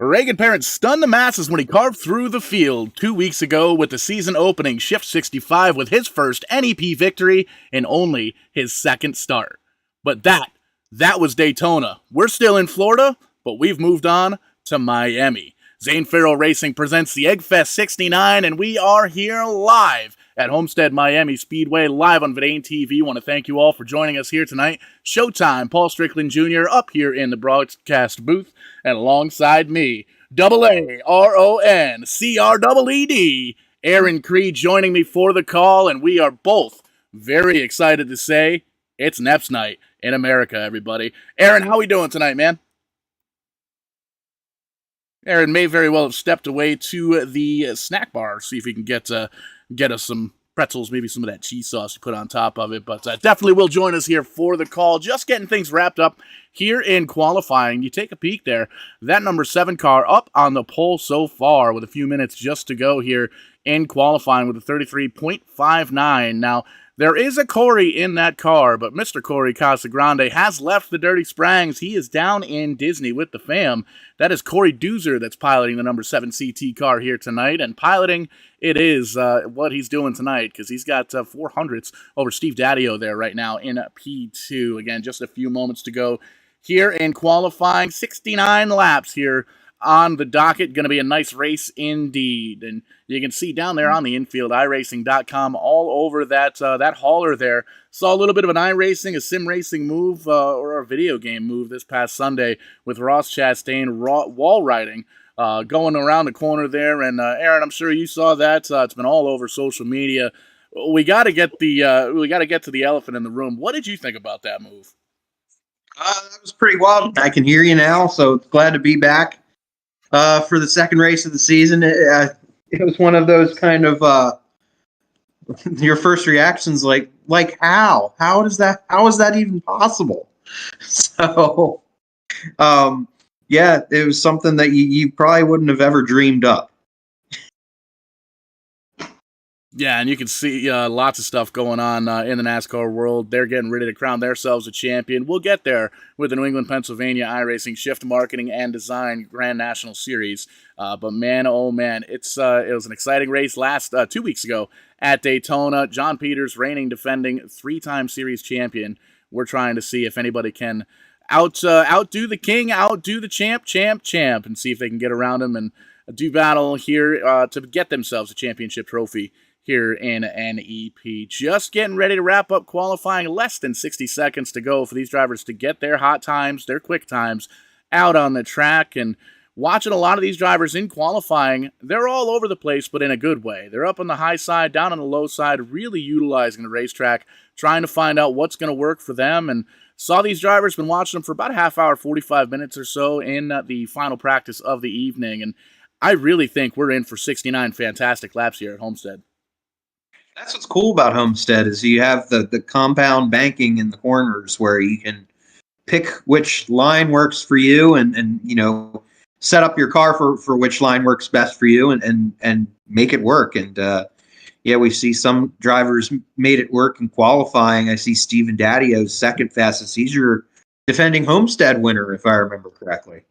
Reagan Parent stunned the masses when he carved through the field 2 weeks ago with the season-opening Shift 65 with his first NEP victory in only his second start. But that was Daytona. We're still in Florida, but we've moved on to Miami. Zane Farrell Racing presents the Eggfest 69, and we are here live at Homestead Miami Speedway, live on Vidane TV. I want to thank you all for joining us here tonight. Showtime, Paul Strickland Jr. up here in the broadcast booth, and alongside me, AARONCREED, Aaron Creed joining me for the call, and we are both very excited to say it's NEPs night in America, everybody. Aaron, how we doing tonight, man? Aaron may very well have stepped away to the snack bar, see if he can get us some pretzels, maybe some of that cheese sauce to put on top of it, but definitely will join us here for the call. Just getting things wrapped up here in qualifying. You take a peek there. That number 7 car up on the pole so far with a few minutes just to go here in qualifying with a 33.59. Now, there is a Corey in that car, but Mr. Corey Casagrande has left the Dirty Sprangs. He is down in Disney with the fam. That is Corey Doozer that's piloting the number 7 CT car here tonight, and piloting it is what he's doing tonight because he's got 400s over Steve Daddio there right now in P2. Again, just a few moments to go here in qualifying. 69 laps here on the docket. Going to be a nice race indeed. And you can see down there on the infield, iRacing.com, all over that hauler there. Saw a little bit of an iRacing, a sim racing move, or a video game move this past Sunday with Ross Chastain wall riding, going around the corner there. And Aaron, I'm sure you saw that. It's been all over social media. We got to get to the elephant in the room. What did you think about that move? That was pretty wild. I can hear you now, so glad to be back for the second race of the season. It was one of those kind of your first reactions, like how is that even possible? So, yeah, it was something that you probably wouldn't have ever dreamed up. Yeah, and you can see lots of stuff going on in the NASCAR world. They're getting ready to crown themselves a champion. We'll get there with the New England, Pennsylvania iRacing Shift Marketing and Design Grand National Series. But man, oh man, it was an exciting race last 2 weeks ago at Daytona. John Peters, reigning, defending 3-time series champion. We're trying to see if anybody can outdo the king, outdo the champ, and see if they can get around him and do battle here to get themselves a championship trophy here in NEP. Just getting ready to wrap up qualifying. Less than 60 seconds to go for these drivers to get their hot times, their quick times out on the track. And watching a lot of these drivers in qualifying, they're all over the place, but in a good way. They're up on the high side, down on the low side, really utilizing the racetrack, trying to find out what's going to work for them. And saw these drivers, been watching them for about a half hour, 45 minutes or so in the final practice of the evening. And I really think we're in for 69 fantastic laps here at Homestead. That's what's cool about Homestead is you have the compound banking in the corners where you can pick which line works for you and you know, set up your car for which line works best for you and make it work. And yeah, we see some drivers made it work in qualifying. I see Steven Daddio's second fastest. He's your defending Homestead winner, if I remember correctly.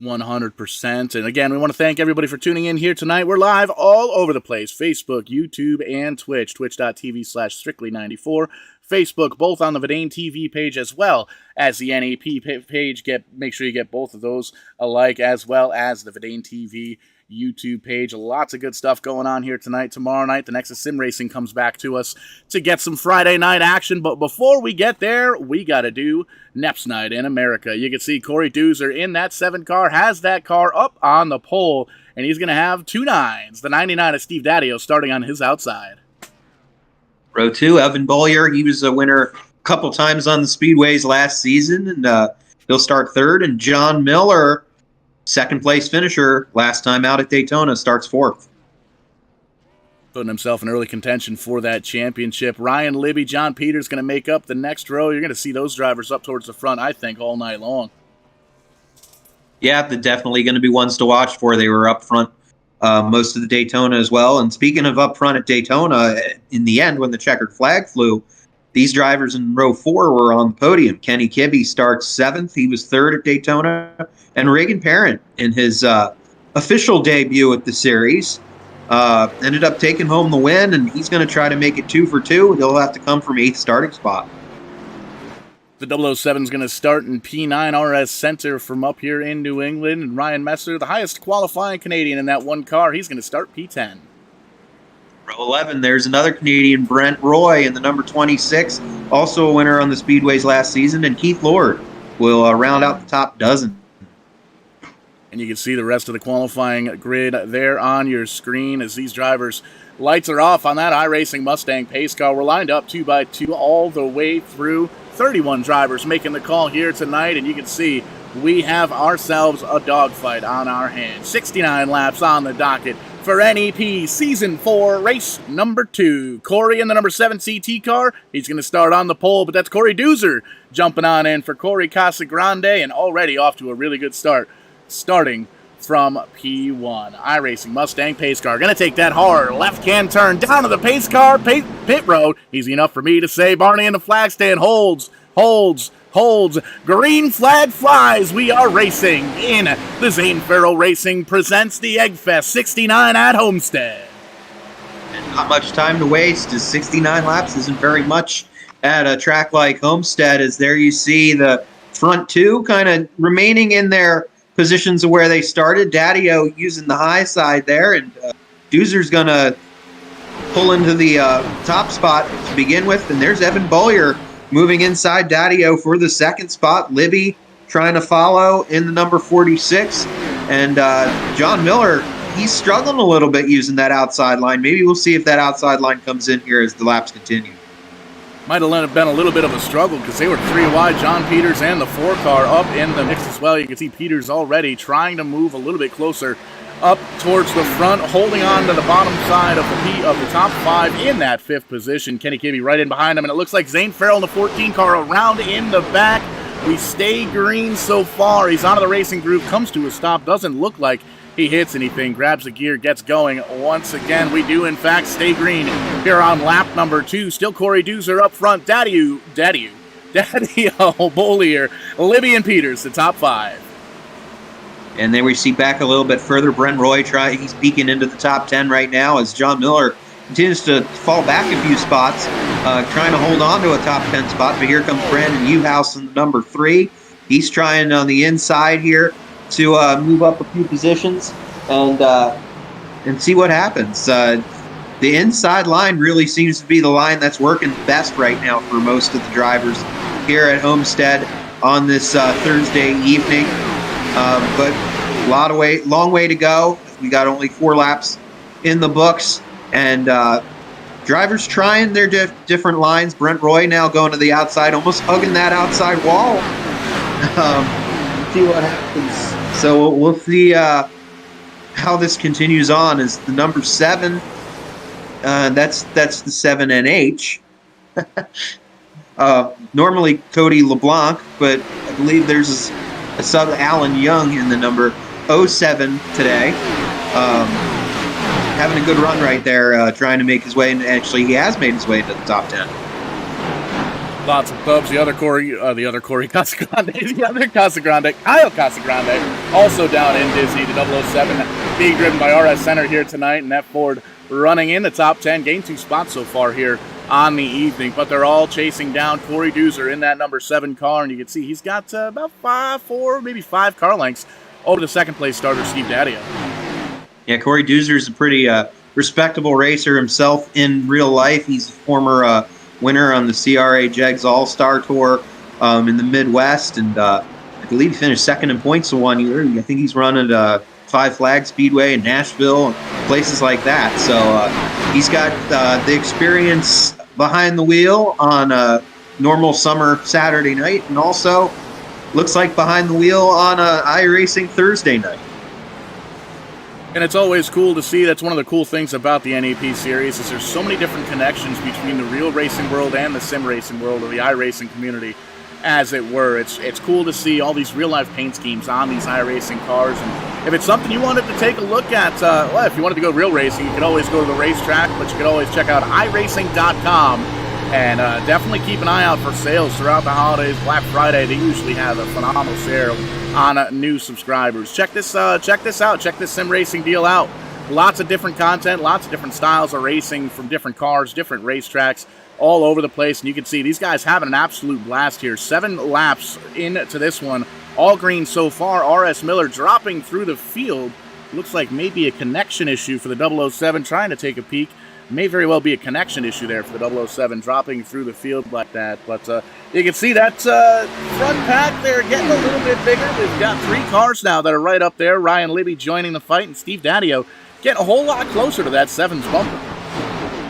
100%. And again, we want to thank everybody for tuning in here tonight. We're live all over the place. Facebook, YouTube, and Twitch. Twitch.tv/Strictly94. Facebook, both on the Vidane TV page as well as the NEP page. Make sure you get both of those alike, as well as the Vidane TV YouTube page. Lots of good stuff going on here tonight. Tomorrow night, the Nexus Sim Racing comes back to us to get some Friday night action. But before we get there, we got to do NEPs night in America. You can see Corey Doozer in that 7 car, has that car up on the pole, and he's going to have 2 9s. The 99 of Steve Daddio starting on his outside. Row 2, Evan Bollier. He was a winner a couple times on the Speedways last season, and he'll start 3rd. And John Miller, second place finisher last time out at Daytona, starts 4th. Putting himself in early contention for that championship. Ryan Libby, John Peters going to make up the next row. You're going to see those drivers up towards the front, I think, all night long. Yeah, they're definitely going to be ones to watch for. They were up front most of the Daytona as well. And speaking of up front at Daytona, in the end, when the checkered flag flew, these drivers in row 4 were on the podium. Kenny Kibbe starts 7th. He was 3rd at Daytona. And Reagan Parent, in his official debut at the series, ended up taking home the win, and he's going to try to make it 2 for 2. He'll have to come from 8th starting spot. The 007 is going to start in P9 RS Center from up here in New England. And Ryan Messer, the highest qualifying Canadian in that one car, he's going to start P10. Row 11, there's another Canadian, Brent Roy, in the number 26, also a winner on the Speedways last season. And Keith Lord will round out the top dozen. And you can see the rest of the qualifying grid there on your screen as these drivers' lights are off on that iRacing Mustang pace car. We're lined up 2 by 2 all the way through. 31 drivers making the call here tonight, and you can see we have ourselves a dogfight on our hands. 69 laps on the docket for NEP Season 4, race number 2. Corey in the number 7 CT car. He's going to start on the pole, but that's Corey Doozer jumping on in for Corey Casagrande, and already off to a really good start, starting from P1. iRacing Mustang pace car. Going to take that hard left-hand turn down to the pace car pit road. Easy enough for me to say. Barney in the flag stand holds. Green flag flies. We are racing in the Zane Farrell Racing presents the Eggfest 69 at Homestead. And not much time to waste, as 69 laps isn't very much at a track like Homestead, as there you see the front 2 kind of remaining in their positions of where they started. Daddio using the high side there, and Doozer's going to pull into the top spot to begin with. And there's Evan Bowyer moving inside Daddio for the 2nd spot. Libby trying to follow in the number 46. And John Miller, he's struggling a little bit using that outside line. Maybe we'll see if that outside line comes in here as the laps continue. Might have been a little bit of a struggle because they were 3 wide. John Peters and the 4 car up in the mix as well. You can see Peters already trying to move a little bit closer up towards the front, holding on to the bottom side of the top 5 in that 5th position. Kenny Kibbe right in behind him, and it looks like Zane Farrell in the 14 car around in the back. We stay green so far. He's out of the racing groove, comes to a stop, doesn't look like he hits anything, grabs the gear, gets going. Once again, we do in fact stay green here on lap number 2. Still Corey Doozer up front. Daddio Bollier, Libby and Peters, the top 5. And then we see back a little bit further, Brent Roy he's peeking into the top 10 right now as John Miller continues to fall back a few spots, trying to hold on to a top 10 spot. But here comes Brandon Uhouse in the number 3. He's trying on the inside here to move up a few positions and see what happens. The inside line really seems to be the line that's working best right now for most of the drivers here at Homestead on this Thursday evening. But long way to go. We got only 4 laps in the books, and drivers trying their different lines. Brent Roy now going to the outside, almost hugging that outside wall. See what happens. So we'll see how this continues on. As the number 7, that's the 7NH. Normally Cody LeBlanc, but I believe there's a sub Alan Young in the number 07 today. Having a good run right there, trying to make his way, and actually he has made his way into the top 10. Lots of clubs. The other Corey Casagrande, Kyle Casagrande, also down in Disney. The 007 being driven by RS Center here tonight, and that Ford running in the top 10, gained 2 spots so far here on the evening, but they're all chasing down Corey Doozer in that number 7 car, and you can see he's got about 4, maybe 5 car lengths over the 2nd place starter, Steve Daddio. Yeah, Corey Doozer is a pretty respectable racer himself in real life. He's a former winner on the CRA Jegs All-Star Tour in the Midwest, and I believe he finished 2nd in points 1 year. I think he's run at Five Flag Speedway in Nashville and places like that. So he's got the experience behind the wheel on a normal summer Saturday night, and also looks like behind the wheel on a iRacing Thursday night. And it's always cool to see. That's one of the cool things about the NEP series is there's so many different connections between the real racing world and the sim racing world, or the iRacing community, as it were. It's cool to see all these real-life paint schemes on these iRacing cars. And if it's something you wanted to take a look at, if you wanted to go real racing, you could always go to the racetrack, but you could always check out iRacing.com And definitely keep an eye out for sales throughout the holidays. Black Friday, they usually have a phenomenal sale on new subscribers. Check this out. Check this sim racing deal out. Lots of different content, lots of different styles of racing from different cars, different racetracks, all over the place. And you can see these guys having an absolute blast here. 7 laps into this one. All green so far. R.S. Miller dropping through the field. Looks like maybe a connection issue for the 007, trying to take a peek. May very well be a connection issue there for the 007 dropping through the field like that. But you can see that front pack there getting a little bit bigger. We've got 3 cars now that are right up there. Ryan Libby joining the fight, and Steve Daddio getting a whole lot closer to that 7's bumper.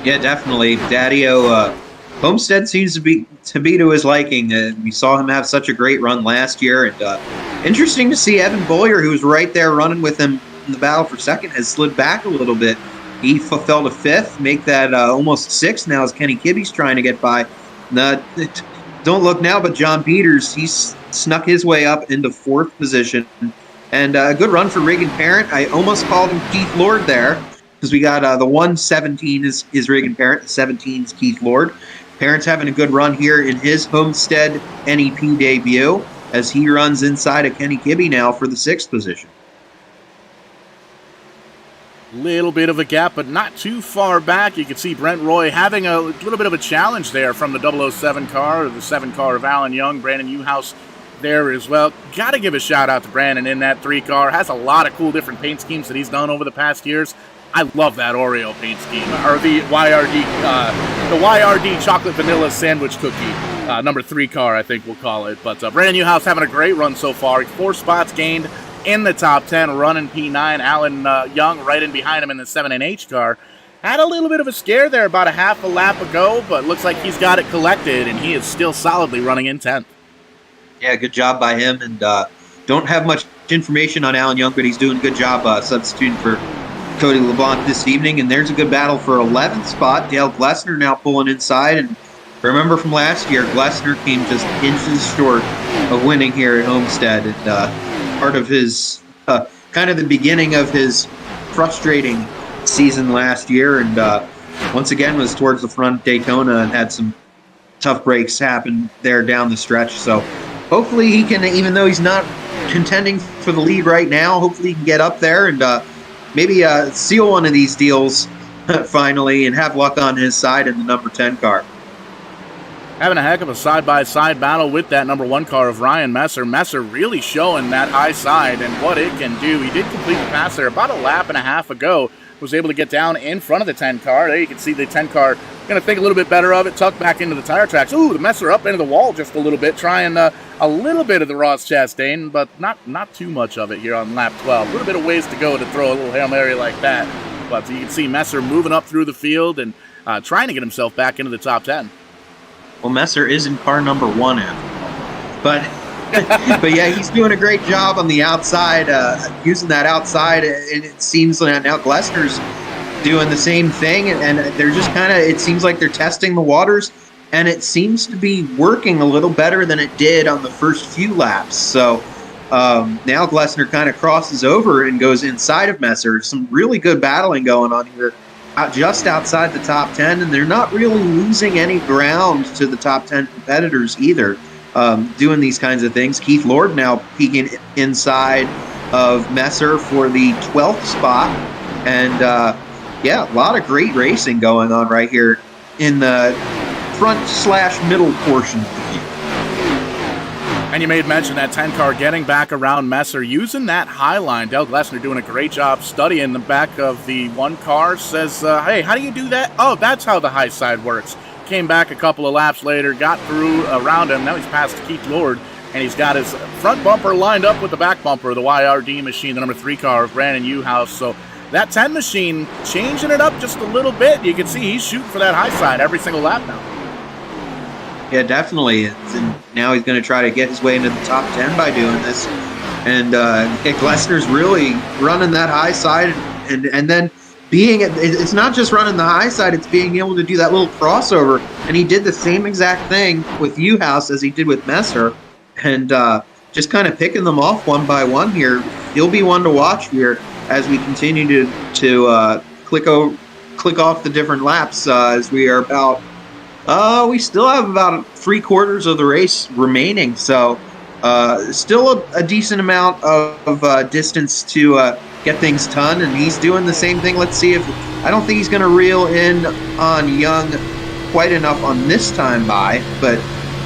Yeah, definitely. Daddio, Homestead seems to be to his liking. We saw him have such a great run last year. And interesting to see Evan Boyer, who was right there running with him in the battle for second, has slid back a little bit. He fell to 5th, make that almost 6th now as Kenny Kibbe's trying to get by. Don't look now, but John Peters, he's snuck his way up into 4th position. And a good run for Regan Parent. I almost called him Keith Lord there because we got the 117 is Regan Parent, the 17 is Keith Lord. Parent's having a good run here in his Homestead NEP debut as he runs inside of Kenny Kibbe now for the 6th position. Little bit of a gap, but not too far back. You can see Brent Roy having a little bit of a challenge there from the 007 car, or the 7 car of Alan Young. Brandon Newhouse there as well. Got to give a shout out to Brandon in that 3 car. Has a lot of cool different paint schemes that he's done over the past years. I love that Oreo paint scheme, or the YRD chocolate vanilla sandwich cookie, number 3 car, I think we'll call it. But Brandon Newhouse having a great run so far. 4 spots gained in the top 10, running P9. Alan Young right in behind him in the 7NH car. Had a little bit of a scare there about a half a lap ago, but looks like he's got it collected, and he is still solidly running in 10th. Yeah, good job by him. And don't have much information on Alan Young, but he's doing a good job substituting for Cody LeBlanc this evening. And there's a good battle for 11th spot. Dale Glessner now pulling inside. And remember from last year, Glessner came just inches short of winning here at Homestead. And part of his kind of the beginning of his frustrating season last year, and once again was towards the front Daytona and had some tough breaks happen there down the stretch. So hopefully he can, even though he's not contending for the lead right now, hopefully he can get up there and maybe seal one of these deals finally and have luck on his side in the number 10 car. Having a heck of a side-by-side battle with that number 1 car of Ryan Messer. Messer really showing that high side and what it can do. He did complete the pass there about a lap and a half ago. Was able to get down in front of the 10 car. There you can see the 10 car going to think a little bit better of it, tuck back into the tire tracks. Ooh, the Messer up into the wall just a little bit, trying a little bit of the Ross Chastain, but not too much of it here on lap 12. A little bit of ways to go to throw a little Hail Mary like that. But you can see Messer moving up through the field and trying to get himself back into the top 10. Well, Messer is in car number 1 but yeah, he's doing a great job on the outside, using that outside, and it seems like now Glessner's doing the same thing, and they're just kind of, it seems like they're testing the waters, and it seems to be working a little better than it did on the first few laps. So now Glessner kind of crosses over and goes inside of Messer. Some really good battling going on here. Just outside the top 10, and they're not really losing any ground to the top 10 competitors either, doing these kinds of things. Keith Lord now peeking inside of Messer for the 12th spot, and yeah, a lot of great racing going on right here in the front/middle portion of the field. And you made mention that 10 car getting back around Messer, using that high line. Dale Glessner doing a great job studying the back of the 1 car. Says, hey, how do you do that? Oh, that's how the high side works. Came back a couple of laps later, got through around him. Now he's past Keith Lord, and he's got his front bumper lined up with the back bumper of the YRD machine, the number 3 car of Brandon Newhouse. So that 10 machine changing it up just a little bit. You can see he's shooting for that high side every single lap now. Yeah, definitely. And now he's going to try to get his way into the top 10 by doing this. And Glessner's really running that high side, and then it's not just running the high side, it's being able to do that little crossover. And he did the same exact thing with Newhouse as he did with Messer, and just kind of picking them off one by one here. He'll be one to watch here as we continue to click off the different laps as we are about We still have about 3/4 of the race remaining, so still a decent amount of distance to get things done, and he's doing the same thing. Let's see if I don't think he's going to reel in on Young quite enough on this time by, but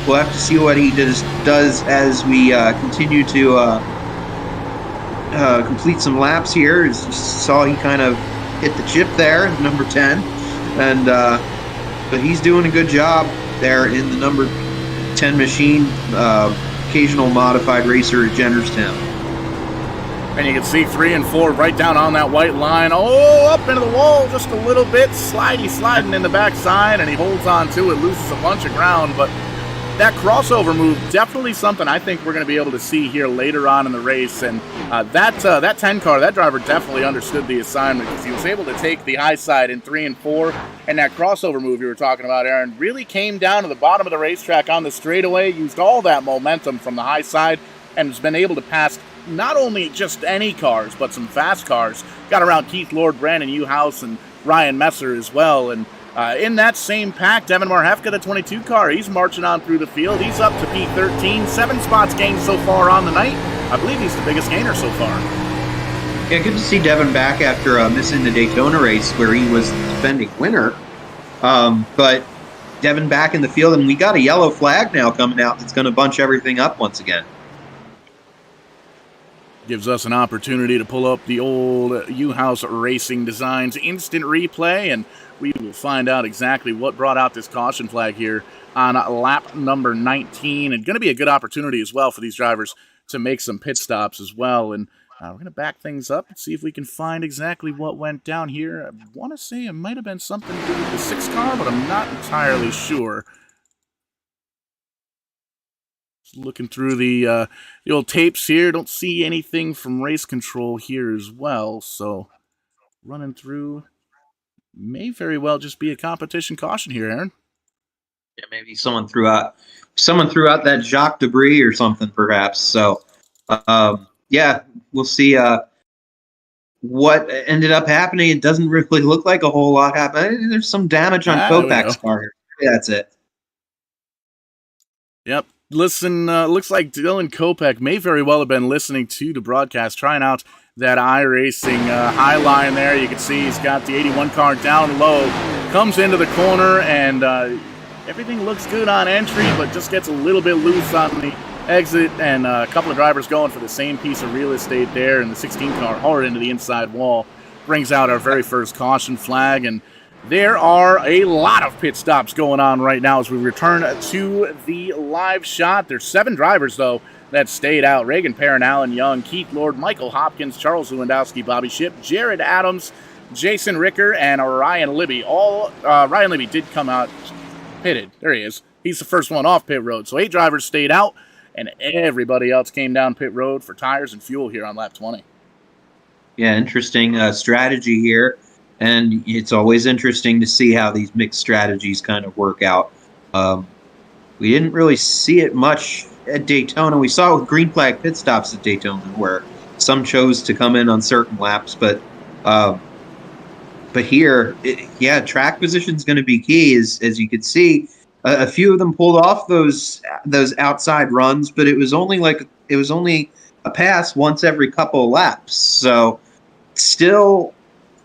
we'll have to see what he does as we continue to complete some laps here. As you saw, he kind of hit the chip there, number 10, and but he's doing a good job there in the number 10 machine, occasional modified racer at Jennerstown. And you can see 3 and 4 right down on that white line. Oh, up into the wall just a little bit. Sliding in the backside, and he holds on to it, loses a bunch of ground. But that crossover move, definitely something I think we're going to be able to see here later on in the race. And that 10 car, that driver definitely understood the assignment because he was able to take the high side in 3 and 4. And that crossover move you were talking about, Aaron, really came down to the bottom of the racetrack on the straightaway, used all that momentum from the high side, and has been able to pass not only just any cars, but some fast cars. Got around Keith Lord, Brandon Newhouse, and Ryan Messer as well. And in that same pack, Devin Marhefka, the 22 car, he's marching on through the field. He's up to P13, 7 spots gained so far on the night. I believe he's the biggest gainer so far. Yeah, good to see Devin back after missing the Daytona race where he was the defending winner. But Devin back in the field, and we got a yellow flag now coming out that's going to bunch everything up once again. Gives us an opportunity to pull up the old U-House Racing Designs instant replay, and we will find out exactly what brought out this caution flag here on lap number 19. And going to be a good opportunity as well for these drivers to make some pit stops as well. And we're going to back things up and see if we can find exactly what went down here. I want to say it might have been something to do with the 6 car, but I'm not entirely sure. Looking through the old tapes here, don't see anything from race control here as well. So running through may very well just be a competition caution here, Aaron. Yeah, maybe someone threw out that Jacques debris or something, perhaps. So yeah, we'll see what ended up happening. It doesn't really look like a whole lot happened. There's some damage on Kopach's car here. Yeah, that's it. Yep. Listen, looks like Dylan Kopech may very well have been listening to the broadcast, trying out that iRacing high line there. You can see he's got the 81 car down low, comes into the corner, and everything looks good on entry, but just gets a little bit loose on the exit, and a couple of drivers going for the same piece of real estate there, and the 16 car hard into the inside wall. Brings out our very first caution flag, and there are a lot of pit stops going on right now as we return to the live shot. There's 7 drivers, though, that stayed out. Reagan Perrin, Alan Young, Keith Lord, Michael Hopkins, Charles Lewandowski, Bobby Shipp, Jared Adams, Jason Ricker, and Ryan Libby. Ryan Libby did come out pitted. There he is. He's the first one off pit road. So 8 drivers stayed out, and everybody else came down pit road for tires and fuel here on lap 20. Yeah, interesting strategy here. And it's always interesting to see how these mixed strategies kind of work out. We didn't really see it much at Daytona. We saw it with green flag pit stops at Daytona, where some chose to come in on certain laps. But here, track position is going to be key. As you could see, a few of them pulled off those outside runs, but it was only a pass once every couple of laps. So still,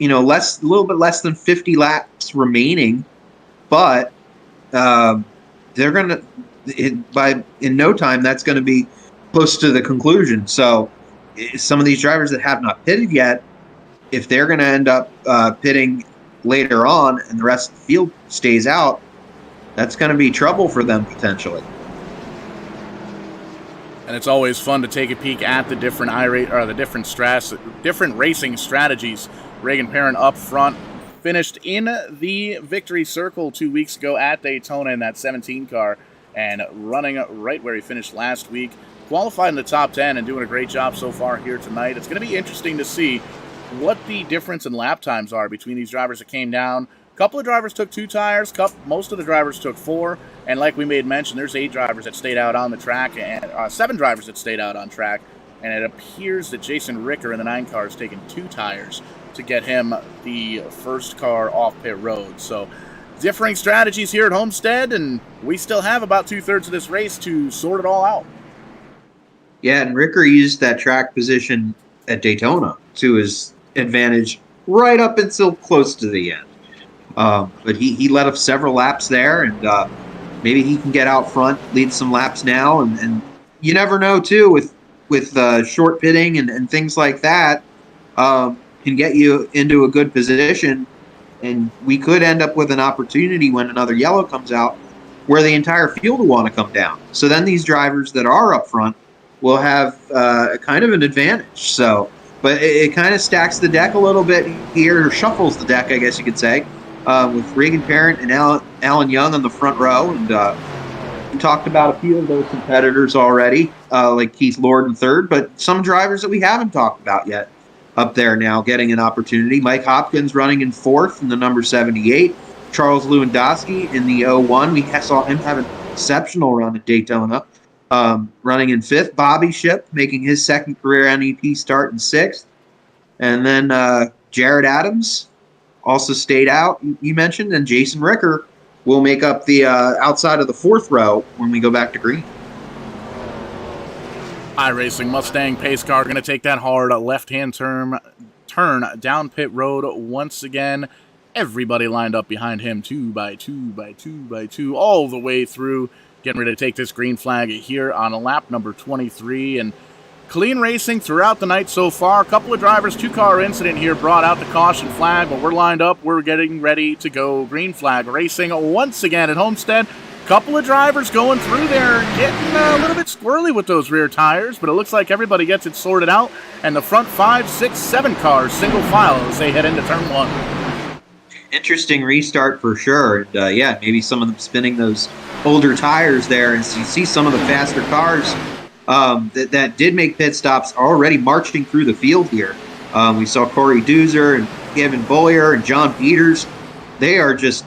a little bit less than 50 laps remaining, but they're gonna in no time that's going to be close to the conclusion. So some of these drivers that have not pitted yet, if they're going to end up pitting later on and the rest of the field stays out, that's going to be trouble for them potentially. And it's always fun to take a peek at the different different racing strategies. Reagan Perrin up front, finished in the victory circle 2 weeks ago at Daytona in that 17 car, and running right where he finished last week. Qualified in the top 10 and doing a great job so far here tonight. It's going to be interesting to see what the difference in lap times are between these drivers that came down. A couple of drivers took 2 tires, most of the drivers took 4, and like we made mention, there's 8 drivers that stayed out on the track, and 7 drivers that stayed out on track, and it appears that Jason Ricker in the 9 car has taken 2 tires to get him the first car off pit road. So differing strategies here at Homestead, and we still have about 2/3 of this race to sort it all out. Yeah, and Ricker used that track position at Daytona to his advantage right up until close to the end. But he led up several laps there, and maybe he can get out front, lead some laps now, and you never know too with short pitting and things like that, can get you into a good position, and we could end up with an opportunity when another yellow comes out where the entire field will want to come down. So then these drivers that are up front will have kind of an advantage. So, but it kind of stacks the deck a little bit here, or shuffles the deck, I guess you could say, with Regan Parent and Alan Young on the front row. And we talked about a few of those competitors already, like Keith Lord in third, but some drivers that we haven't talked about yet up there now getting an opportunity. Mike Hopkins running in fourth in the number 78. Charles Lewandowski in the 01. We saw him have an exceptional run at Daytona. Running in fifth. Bobby Ship making his second career NEP start in sixth. And then Jared Adams also stayed out, you mentioned, and Jason Ricker will make up the outside of the fourth row when we go back to green. iRacing Mustang pace car going to take that hard left-hand turn down pit road once again. Everybody lined up behind him, 2 by 2 by 2 by 2, all the way through. Getting ready to take this green flag here on lap number 23. And clean racing throughout the night so far. A couple of drivers, 2-car incident here brought out the caution flag, but we're lined up. We're getting ready to go green flag racing once again at Homestead. Couple of drivers going through there, getting a little bit squirrely with those rear tires, but it looks like everybody gets it sorted out, and the front 5, 6, 7 cars single file as they head into turn 1. Interesting restart for sure. And, yeah, maybe some of them spinning those older tires there, and so you see some of the faster cars that did make pit stops already marching through the field here. We saw Corey Doozer and Kevin Boyer and John Peters. They are just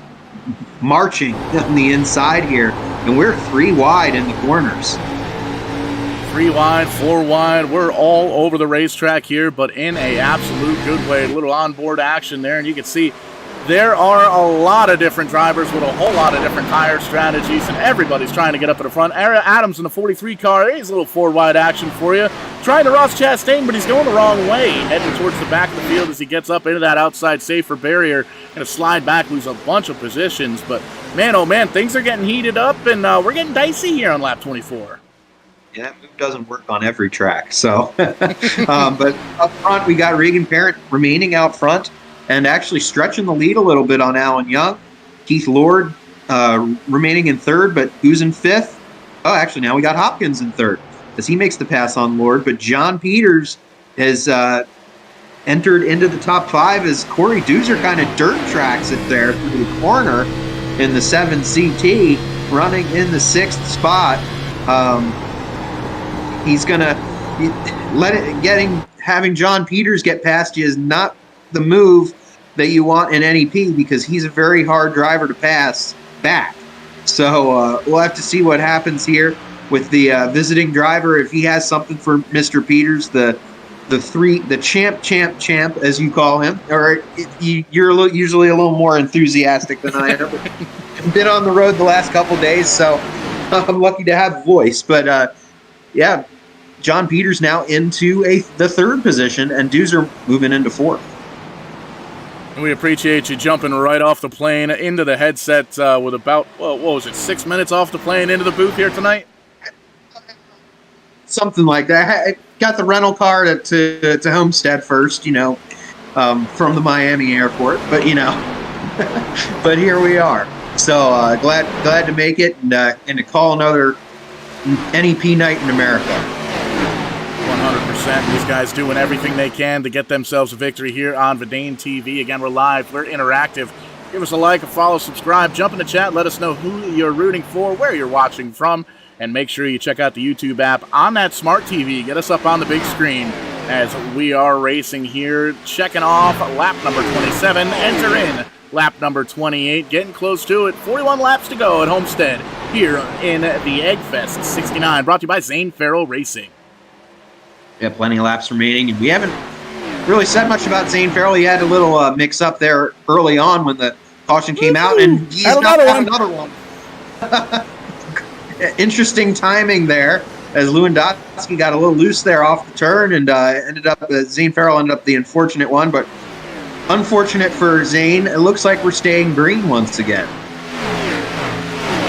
marching on the inside here, and we're 3 wide in the corners. 3 wide, 4 wide. We're all over the racetrack here, but in a absolute good way. A little onboard action there, and you can see there are a lot of different drivers with a whole lot of different tire strategies, and everybody's trying to get up at the front. Adams in the 43 car, he's a little 4-wide action for you. Trying to Ross Chastain, but he's going the wrong way. Heading towards the back of the field as he gets up into that outside safer barrier. Going to slide back, lose a bunch of positions. But man, oh man, things are getting heated up, and we're getting dicey here on lap 24. Yeah, that move doesn't work on every track. So, but up front, we got Regan Parent remaining out front and actually stretching the lead a little bit on Alan Young. Keith Lord remaining in third, but who's in fifth? Oh, actually, now we got Hopkins in third as he makes the pass on Lord. But John Peters has entered into the top 5 as Corey Doozer kind of dirt tracks it there through the corner in the 7 CT, running in the 6th spot. He's going to having John Peters get past you is not the move that you want in NEP, because he's a very hard driver to pass back. So we'll have to see what happens here with the visiting driver, if he has something for Mr. Peters, the champ, as you call him. Or you're usually a little more enthusiastic than I am. I've been on the road the last couple days, so I'm lucky to have a voice. But yeah, John Peters now into the 3rd position, and Doozer moving into 4th. We appreciate you jumping right off the plane into the headset with about, what was it, 6 minutes off the plane into the booth here tonight? Something like that. I got the rental car to Homestead first, from the Miami airport. But, but here we are. So glad to make it and to call another NEP night in America. 100%. These guys doing everything they can to get themselves a victory here on Verdane TV. Again, we're live. We're interactive. Give us a like, a follow, subscribe, jump in the chat. Let us know who you're rooting for, where you're watching from, and make sure you check out the YouTube app on that smart TV. Get us up on the big screen as we are racing here. Checking off lap number 27. Enter in lap number 28. Getting close to it. 41 laps to go at Homestead here in the Egg Fest 69. Brought to you by Zane Farrell Racing. Yeah, plenty of laps remaining, and we haven't really said much about Zane Farrell. He had a little mix-up there early on when the caution came out, and he's Had not another one. Interesting timing there, as Lewandowski got a little loose there off the turn, and ended up Zane Farrell ended up the unfortunate one, but unfortunate for Zane. It looks like we're staying green once again.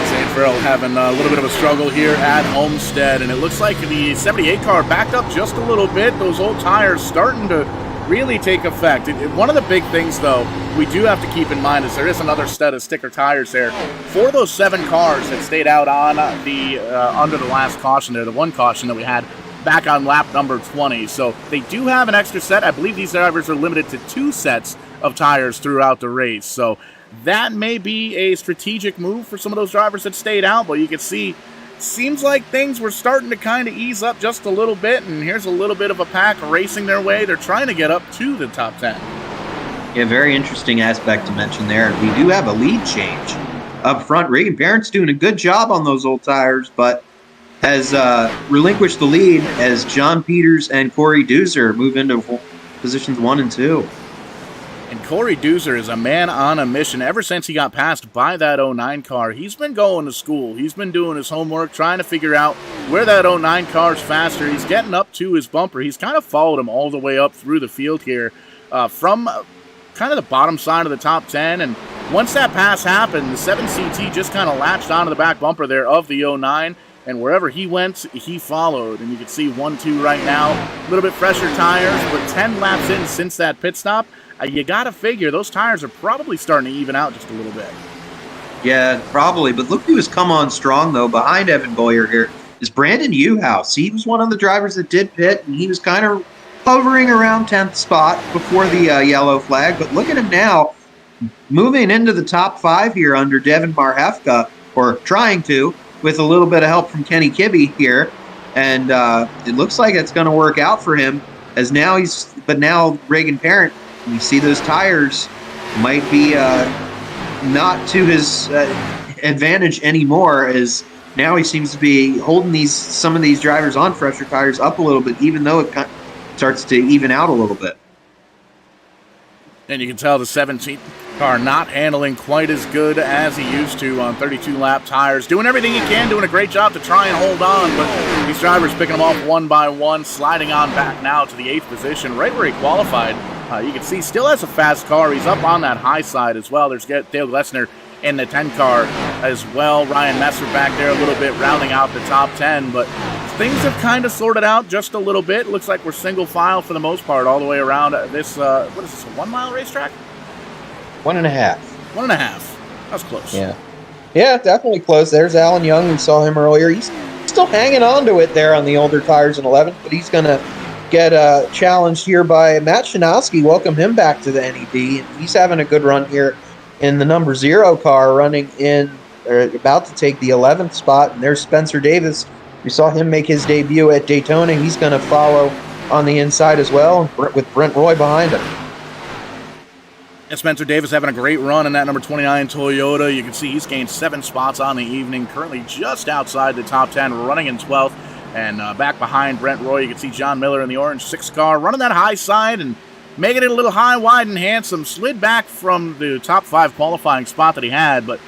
Zane Farrell having a little bit of a struggle here at Homestead, and it looks like the 78 car backed up just a little bit. Those old tires starting to really take effect. One of the big things, though, we do have to keep in mind is there is another set of sticker tires there for those 7 cars that stayed out on the under the last caution there, the one caution that we had back on lap number 20. So they do have an extra set. I believe these drivers are limited to 2 sets of tires throughout the race. So that may be a strategic move for some of those drivers that stayed out, but you can see seems like things were starting to kind of ease up just a little bit, and here's a little bit of a pack racing their way. They're trying to get up to the top 10. Yeah, very interesting aspect to mention there. We do have a lead change up front. Reagan Parent's doing a good job on those old tires, but has relinquished the lead as John Peters and Corey Doozer move into positions 1 and 2. And Corey Doozer is a man on a mission. Ever since he got passed by that 09 car, he's been going to school. He's been doing his homework, trying to figure out where that 09 car is faster. He's getting up to his bumper. He's kind of followed him all the way up through the field here from kind of the bottom side of the top 10. And once that pass happened, the 7CT just kind of latched onto the back bumper there of the 09. And wherever he went, he followed. And you can see 1-2 right now. A little bit fresher tires, but 10 laps in since that pit stop. You got to figure those tires are probably starting to even out just a little bit. Yeah, probably. But look who has come on strong, though, behind Evan Boyer here is Brandon Uhouse. He was one of the drivers that did pit, and he was kind of hovering around 10th spot before the yellow flag. But look at him now, moving into the top 5 here under Devin Marhefka, or trying to, with a little bit of help from Kenny Kibbe here. And it looks like it's going to work out for him, as now now Reagan Parent, you see those tires might be not to his advantage anymore, as now he seems to be holding some of these drivers on fresher tires up a little bit, even though it starts to even out a little bit. And you can tell the 17th car not handling quite as good as he used to on 32-lap tires. Doing everything he can, doing a great job to try and hold on, but these drivers picking them off one by one, sliding on back now to the 8th position, right where he qualified. You can see still has a fast car. He's up on that high side as well. There's Dale Glessner in the 10 car as well. Ryan Messer back there a little bit, rounding out the top 10, but things have kind of sorted out just a little bit. Looks like we're single file for the most part all the way around this, what is this, a 1 mile racetrack? 1.5. 1.5. That's close. Yeah, definitely close. There's Alan Young. We saw him earlier. He's still hanging on to it there on the older tires in 11, but he's going to get challenged here by Matt Shinowski. Welcome him back to the NEP. He's having a good run here in the number 0 car, running in, or about to take the 11th spot. And there's Spencer Davis. We saw him make his debut at Daytona. He's going to follow on the inside as well, with Brent Roy behind him. And Spencer Davis having a great run in that number 29 Toyota. You can see he's gained 7 spots on the evening, currently just outside the top 10, running in 12th. And back behind Brent Roy, you can see John Miller in the orange 6 car, running that high side and making it a little high, wide, and handsome. Slid back from the top 5 qualifying spot that he had, but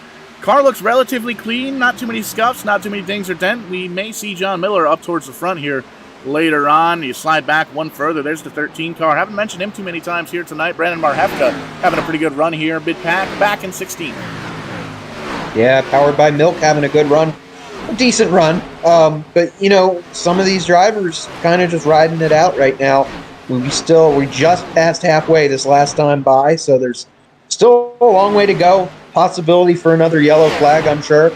car looks relatively clean. Not too many scuffs, not too many dings or dent. We may see John Miller up towards the front here later on. You slide back one further. There's the 13 car. Haven't mentioned him too many times here tonight. Brandon Marhefka having a pretty good run here. Bid pack back in 16. Yeah, powered by Milk, having a good run. A decent run. But, some of these drivers kind of just riding it out right now. We just passed halfway this last time by, so there's still a long way to go. Possibility for another yellow flag, I'm sure.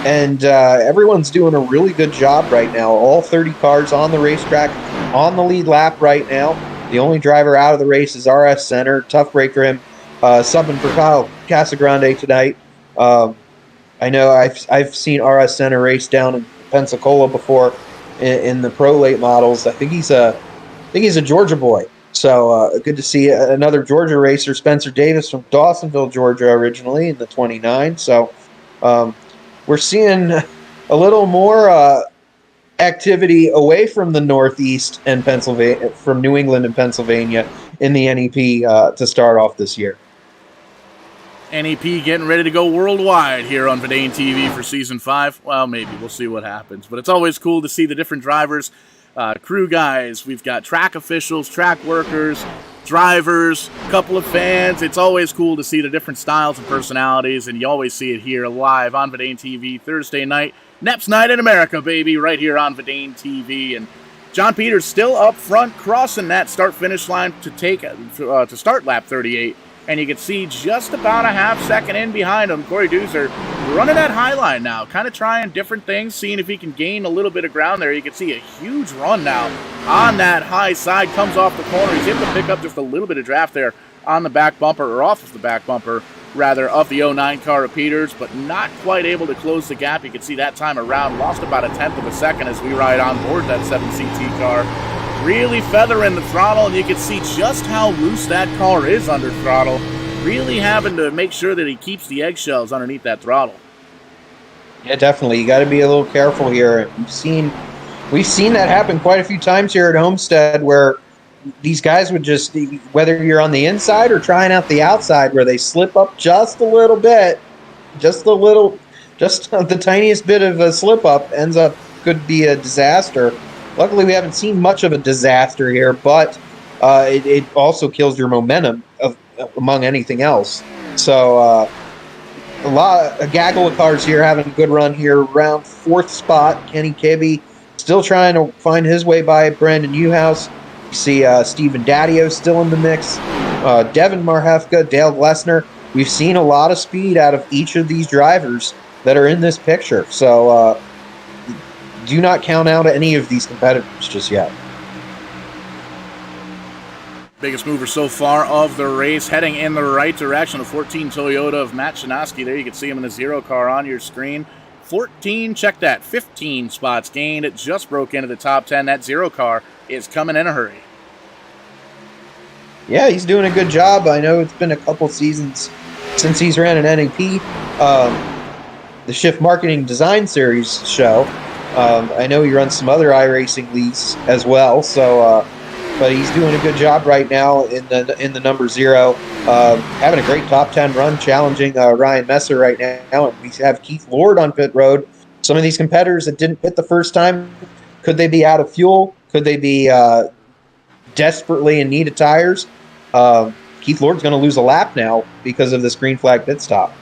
And everyone's doing a really good job right now. All 30 cars on the racetrack, on the lead lap right now. The only driver out of the race is RS Center. Tough break for him. Subbing for Kyle Casagrande tonight. I know I've seen RS Center race down in Pensacola before in the pro late models. I think he's a Georgia boy. So good to see another Georgia racer, Spencer Davis from Dawsonville, Georgia, originally in the 29. So we're seeing a little more activity away from the Northeast and Pennsylvania, from New England and Pennsylvania in the NEP to start off this year. NEP getting ready to go worldwide here on Verdane TV for Season 5. Well, maybe. We'll see what happens. But it's always cool to see the different drivers, crew guys. We've got track officials, track workers, drivers, a couple of fans. It's always cool to see the different styles and personalities, and you always see it here live on Verdane TV Thursday night. NEPs Night in America, baby, right here on Verdane TV. And John Peters still up front, crossing that start-finish line to start lap 38. And you can see just about a half second in behind him, Corey Deuzer running that high line now, kind of trying different things, seeing if he can gain a little bit of ground there. You can see a huge run now on that high side, comes off the corner. He's able to pick up just a little bit of draft there on the back bumper, or off of the back bumper, rather, of the 09 car of Peters, but not quite able to close the gap. You can see that time around, lost about a tenth of a second as we ride on board that 7CT car. Really feathering the throttle, and you can see just how loose that car is under throttle. Really having to make sure that he keeps the eggshells underneath that throttle. Yeah, definitely. You got to be a little careful here. We've seen that happen quite a few times here at Homestead, where these guys would just, whether you're on the inside or trying out the outside, where they slip up just a little bit, just the tiniest bit of a slip up could be a disaster. Luckily, we haven't seen much of a disaster here, but it also kills your momentum among anything else. So a gaggle of cars here having a good run here. Around fourth spot, Kenny Kibbe still trying to find his way by Brandon Newhouse. You see Stephen Daddio still in the mix. Devin Marhefka, Dale Glessner. We've seen a lot of speed out of each of these drivers that are in this picture. So do not count out any of these competitors just yet. Biggest mover so far of the race, heading in the right direction. A 14 Toyota of Matt Shanoski there. You can see him in the 0 car on your screen. 14, check that, 15 spots gained. It just broke into the top 10. That 0 car is coming in a hurry. Yeah, he's doing a good job. I know it's been a couple seasons since he's ran an NEP. The Shift Marketing Design Series show. I know he runs some other iRacing leagues as well, so but he's doing a good job right now in the number 0, having a great top 10 run, challenging Ryan Messer right now. And we have Keith Lord on pit road. Some of these competitors that didn't pit the first time, could they be out of fuel? Could they be desperately in need of tires? Keith Lord's going to lose a lap now because of this green flag pit stop.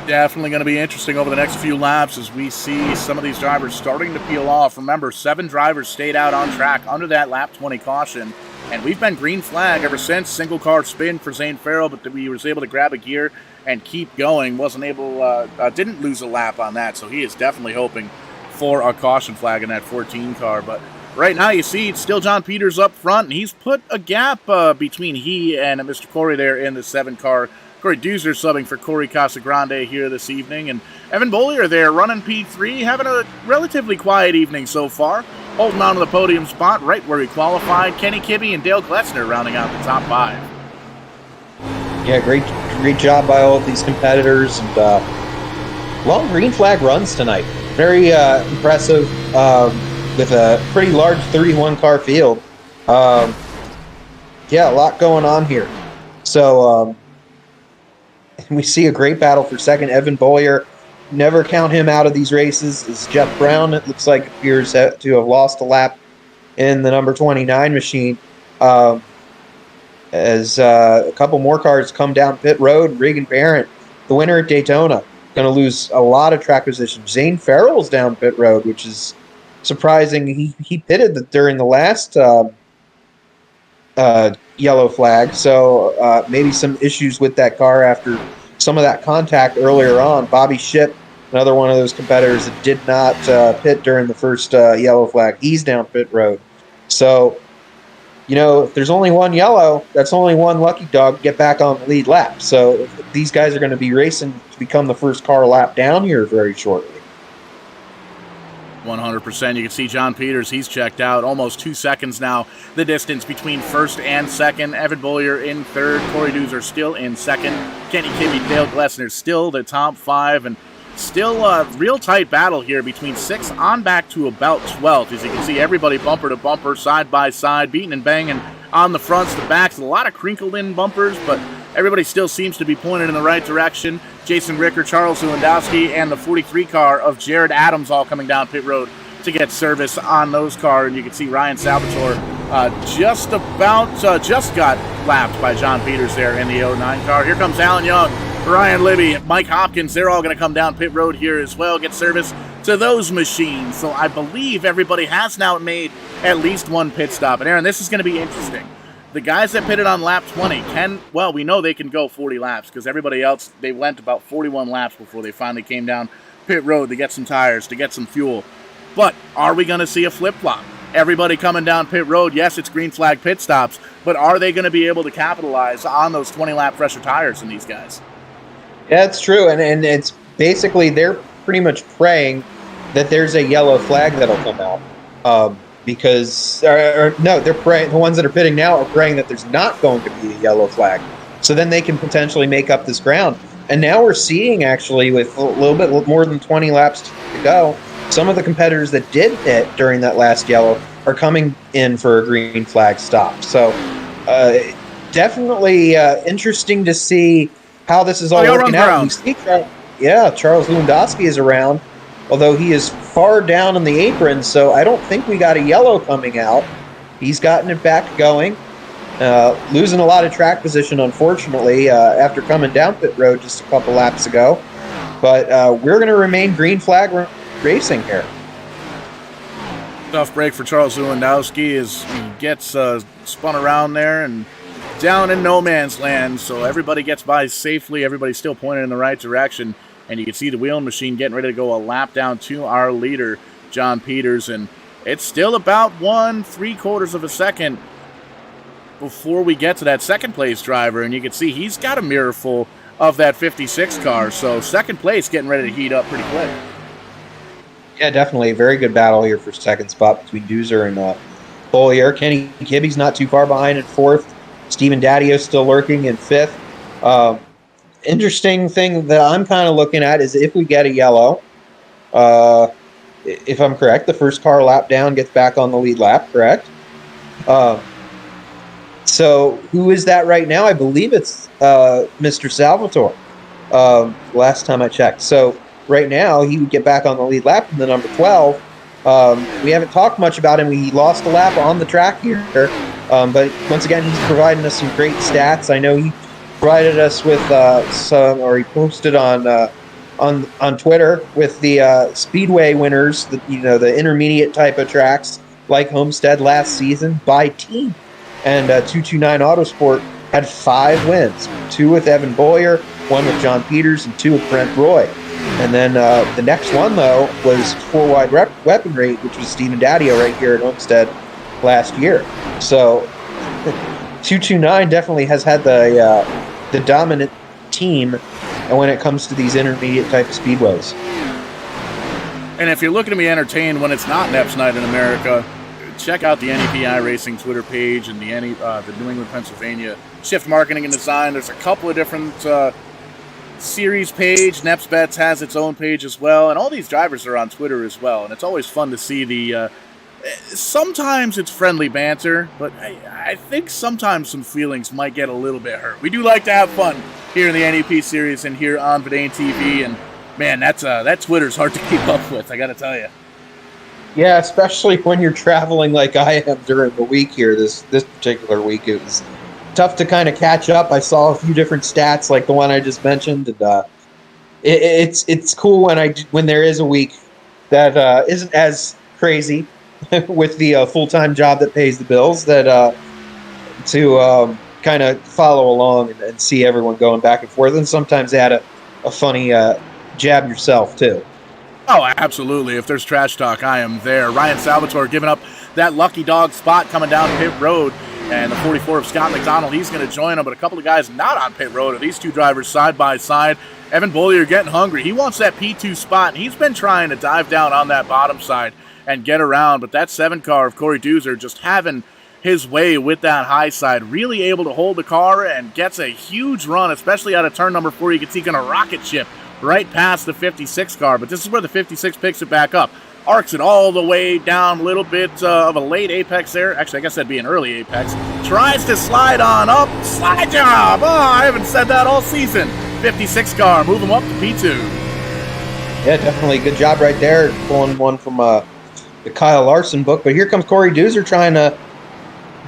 Definitely going to be interesting over the next few laps as we see some of these drivers starting to peel off. Remember, 7 drivers stayed out on track under that lap 20 caution, and we've been green flag ever since. Single car spin for Zane Farrell, but he was able to grab a gear and keep going. Didn't lose a lap on that, so he is definitely hoping for a caution flag in that 14 car. But right now you see it's still John Peters up front, and he's put a gap between he and Mr. Corey there in the 7 car. Corey Deuzer subbing for Corey Casagrande here this evening. And Evan Bollier there running P3, having a relatively quiet evening so far. Holding on to the podium spot right where he qualified. Kenny Kibbe and Dale Glessner rounding out the top 5. Yeah, great job by all of these competitors. And long green flag runs tonight. Very impressive with a pretty large 31 car field. Yeah, a lot going on here. So we see a great battle for second. Evan Bollier, never count him out of these races. Is Jeff Brown, it looks like, appears to have lost a lap in the number 29 machine. As a couple more cars come down pit road, Regan Barrett, the winner at Daytona, going to lose a lot of track position. Zane Farrell's down pit road, which is surprising. He pitted during the last yellow flag, so maybe some issues with that car after some of that contact earlier on. Bobby Shipp, another one of those competitors that did not pit during the first yellow flag, he's down pit road. So, if there's only one yellow, that's only one lucky dog to get back on the lead lap. So these guys are going to be racing to become the first car lap down here very shortly. 100%. You can see John Peters, he's checked out. Almost 2 seconds now, the distance between first and second. Evan Bollier in third. Corey Deuzer still in second. Kenny Kibbe, Dale Glessner still the top 5. And still a real tight battle here between 6th on back to about 12th. As you can see, everybody bumper to bumper, side by side, beating and banging on the fronts, the backs. A lot of crinkled in bumpers, but everybody still seems to be pointed in the right direction. Jason Ricker, Charles Lewandowski, and the 43 car of Jared Adams all coming down pit road to get service on those cars. And you can see Ryan Salvatore just got lapped by John Peters there in the 09 car. Here comes Alan Young, Ryan Libby, Mike Hopkins. They're all going to come down pit road here as well, get service to those machines. So I believe everybody has now made at least one pit stop. And Aaron, this is going to be interesting. The guys that pitted on lap 20 we know they can go 40 laps because everybody else, they went about 41 laps before they finally came down pit road to get some tires, to get some fuel. But are we going to see a flip-flop? Everybody coming down pit road, yes, it's green flag pit stops, but are they going to be able to capitalize on those 20-lap fresher tires in these guys? Yeah, it's true, and it's basically they're pretty much praying that there's a yellow flag that'll come out. They're praying. The ones that are pitting now are praying that there's not going to be a yellow flag, so then they can potentially make up this ground. And now we're seeing, actually, with a little bit more than 20 laps to go, some of the competitors that did hit during that last yellow are coming in for a green flag stop. So definitely interesting to see how this is all working out. We see Charles Lewandowski is around, although he is far down on the apron, so I don't think we got a yellow coming out. He's gotten it back going, losing a lot of track position, unfortunately, after coming down pit road just a couple laps ago. But we're going to remain green flag racing here. Tough break for Charles Lewandowski as he gets spun around there and down in no man's land, so everybody gets by safely. Everybody's still pointed in the right direction. And you can see the wheeling machine getting ready to go a lap down to our leader, John Peters. And it's still about 1/3 of a second before we get to that second place driver. And you can see he's got a mirror full of that 56 car. So second place getting ready to heat up pretty quick. Yeah, definitely. A very good battle here for second spot between Doozer and Bollier. Kenny Kibbe's not too far behind in fourth. Stephen Daddio still lurking in fifth. Interesting thing that I'm kind of looking at is if we get a yellow, if I'm correct, the first car lap down gets back on the lead lap, correct? So who is that right now? I believe it's Mr. Salvatore, last time I checked. So right now he would get back on the lead lap in the number 12. We haven't talked much about him. He lost a lap on the track here, but once again, he's providing us some great stats. I know he provided us with he posted on Twitter with the Speedway winners, the intermediate type of tracks like Homestead last season by team. And 229 Autosport had 5 wins, 2 with Evan Boyer, 1 with John Peters, and 2 with Brent Roy. And then the next one, though, was 4-wide weaponry, which was Stephen Daddio right here at Homestead last year. So 229 definitely has had the dominant team when it comes to these intermediate type of speedways. And if you're looking to be entertained when it's not NEPs Night in America, check out the NEPI Racing Twitter page and the New England, Pennsylvania Shift Marketing and Design. There's a couple of different series page. NEPs Bets has its own page as well, and all these drivers are on Twitter as well. And it's always fun to see the. Sometimes it's friendly banter, but I think sometimes some feelings might get a little bit hurt. We do like to have fun here in the NEP series and here on Verdane TV, and man, that Twitter's hard to keep up with, I got to tell you. Yeah, especially when you're traveling like I am during the week here. This particular week, it was tough to kind of catch up. I saw a few different stats, like the one I just mentioned, and it's cool when there is a week that isn't as crazy with the full-time job that pays the bills, that to kind of follow along and see everyone going back and forth, and sometimes add a funny jab yourself too. Oh, absolutely. If there's trash talk, I am there. Ryan Salvatore giving up that lucky dog spot coming down pit road. And the 44 of Scott McDonald, he's going to join him. But a couple of guys not on pit road are these two drivers side by side. Evan Bollier getting hungry. He wants that P2 spot, and he's been trying to dive down on that bottom side and get around. But that 7 car of Corey Doozer just having his way with that high side, really able to hold the car and gets a huge run, especially out of turn number 4. You can see going to rocket ship right past the 56 car, but this is where the 56 picks it back up. arcs it all the way down, a little bit of a late apex there. Actually, I guess that'd be an early apex. Tries to slide on up. Slide job! Oh, I haven't said that all season. 56 car, move him up to P2. Yeah, definitely. Good job right there, pulling one from the Kyle Larson book. But here comes Corey Doozer trying to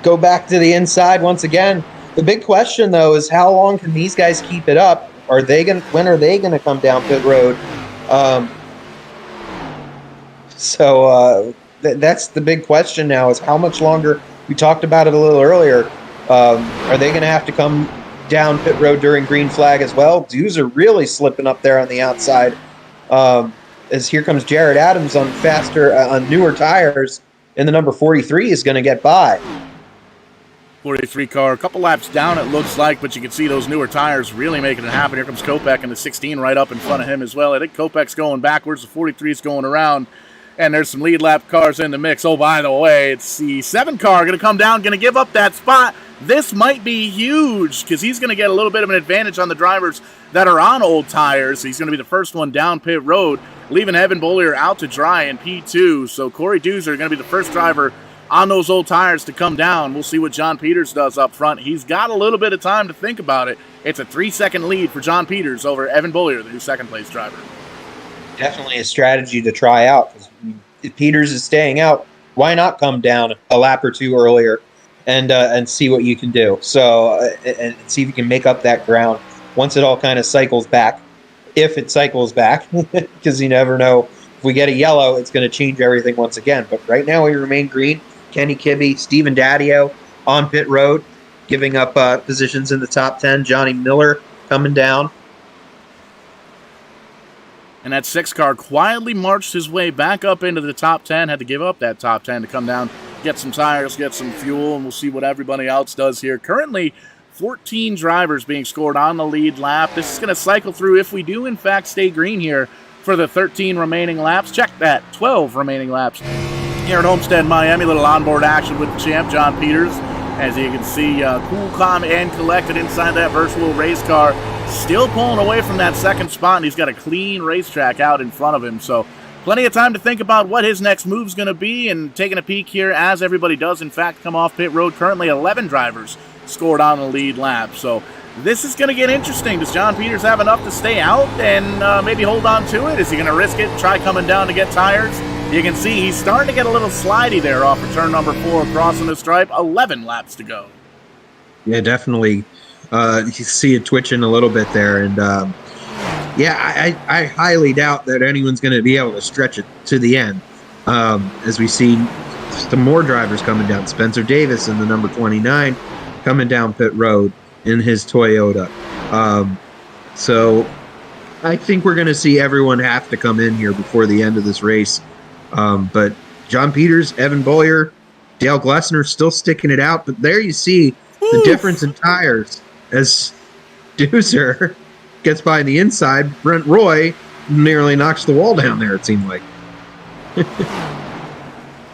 go back to the inside once again. The big question, though, is how long can these guys keep it up? When are they gonna come down pit road? That's the big question now, is how much longer. We talked about it a little earlier. Are they going to have to come down pit road during green flag as well? Doozer really slipping up there on the outside. As here comes Jared Adams on newer tires, and the number 43 is going to get by. 43 car, a couple laps down it looks like, but you can see those newer tires really making it happen. Here comes Kopech in the 16 right up in front of him as well. I think Kopech's going backwards, the 43 is going around, and there's some lead lap cars in the mix. Oh, by the way, it's the 7 car going to come down, going to give up that spot. This might be huge because he's going to get a little bit of an advantage on the drivers that are on old tires. He's going to be the first one down pit road, leaving Evan Bollier out to dry in P2. So Corey Doozer going to be the first driver on those old tires to come down. We'll see what John Peters does up front. He's got a little bit of time to think about it. It's a 3-second lead for John Peters over Evan Bollier, the new second-place driver. Definitely a strategy to try out. If Peters is staying out, why not come down a lap or two earlier and see what you can do? So and see if you can make up that ground once it all kind of cycles back, if it cycles back, because you never know. If we get a yellow, it's going to change everything once again. But right now we remain green. Kenny Kibbe, Steven Daddio on pit road, giving up positions in the top 10. Johnny Miller coming down. And that 6 car quietly marched his way back up into the top 10. Had to give up that top 10 to come down, get some tires, get some fuel, and we'll see what everybody else does here. Currently, 14 drivers being scored on the lead lap. This is going to cycle through if we do, in fact, stay green here for the 13 remaining laps. Check that, 12 remaining laps here at Homestead, Miami. Little onboard action with the champ, John Peters. As you can see, cool, calm, and collected inside that virtual race car. Still pulling away from that second spot, and he's got a clean racetrack out in front of him. So plenty of time to think about what his next move's going to be, and taking a peek here as everybody does, in fact, come off pit road. Currently 11 drivers scored on the lead lap. So this is going to get interesting. Does John Peters have enough to stay out and maybe hold on to it? Is he going to risk it, try coming down to get tires? You can see he's starting to get a little slidey there off of turn number 4, crossing the stripe. 11 laps to go. Yeah, definitely. You see it twitching a little bit there. And, I highly doubt that anyone's going to be able to stretch it to the end. As we see some more drivers coming down. Spencer Davis in the number 29 coming down pit road in his Toyota. So I think we're going to see everyone have to come in here before the end of this race. But John Peters, Evan Bollier, Dale Glessner still sticking it out. But there you see the difference in tires as Doozer gets by the inside. Brent Roy nearly knocks the wall down there, it seemed like.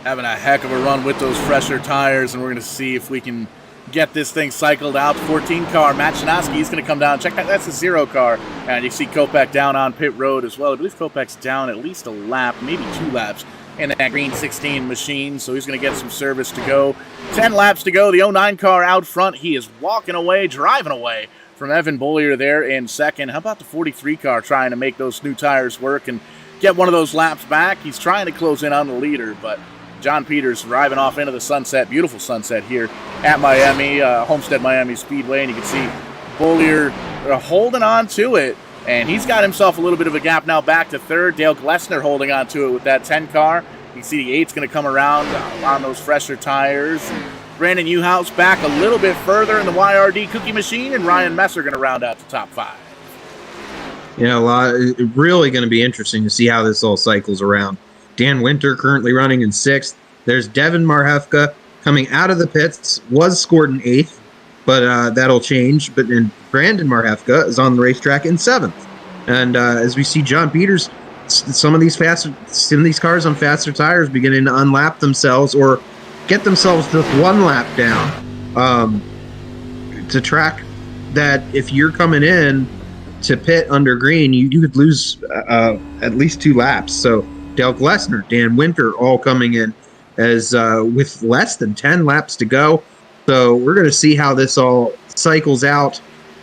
Having a heck of a run with those fresher tires, and we're going to see if we can get this thing cycled out. 14 car, Matt Chinaski, he's going to come down. Check that, that's a 0 car. And you see Kopech down on pit road as well. I believe Kopech's down at least a lap, maybe 2 laps in that green 16 machine, so he's going to get some service to go. 10 laps to go. The 09 car out front. He is walking away, driving away from Evan Bollier there in second. How about the 43 car trying to make those new tires work and get one of those laps back? He's trying to close in on the leader, but John Peters driving off into the sunset. Beautiful sunset here at Miami, Homestead Miami Speedway, and you can see Bollier holding on to it, and he's got himself a little bit of a gap now back to third. Dale Glessner holding on to it with that 10 car. You can see the 8's going to come around on those fresher tires. Brandon Newhouse back a little bit further in the YRD cookie machine, and Ryan Messer going to round out the top 5. Really going to be interesting to see how this all cycles around. Dan Winter currently running in 6th. There's Devin Marhefka coming out of the pits, was scored in 8th, but that'll change. But then Brandon Marhefka is on the racetrack in 7th. And as we see John Peters, some of these cars on faster tires beginning to unlap themselves or get themselves just 1 lap down to track that if you're coming in to pit under green, you could lose at least 2 laps. So Dale Glessner, Dan Winter, all coming in as with less than 10 laps to go. So we're going to see how this all cycles out.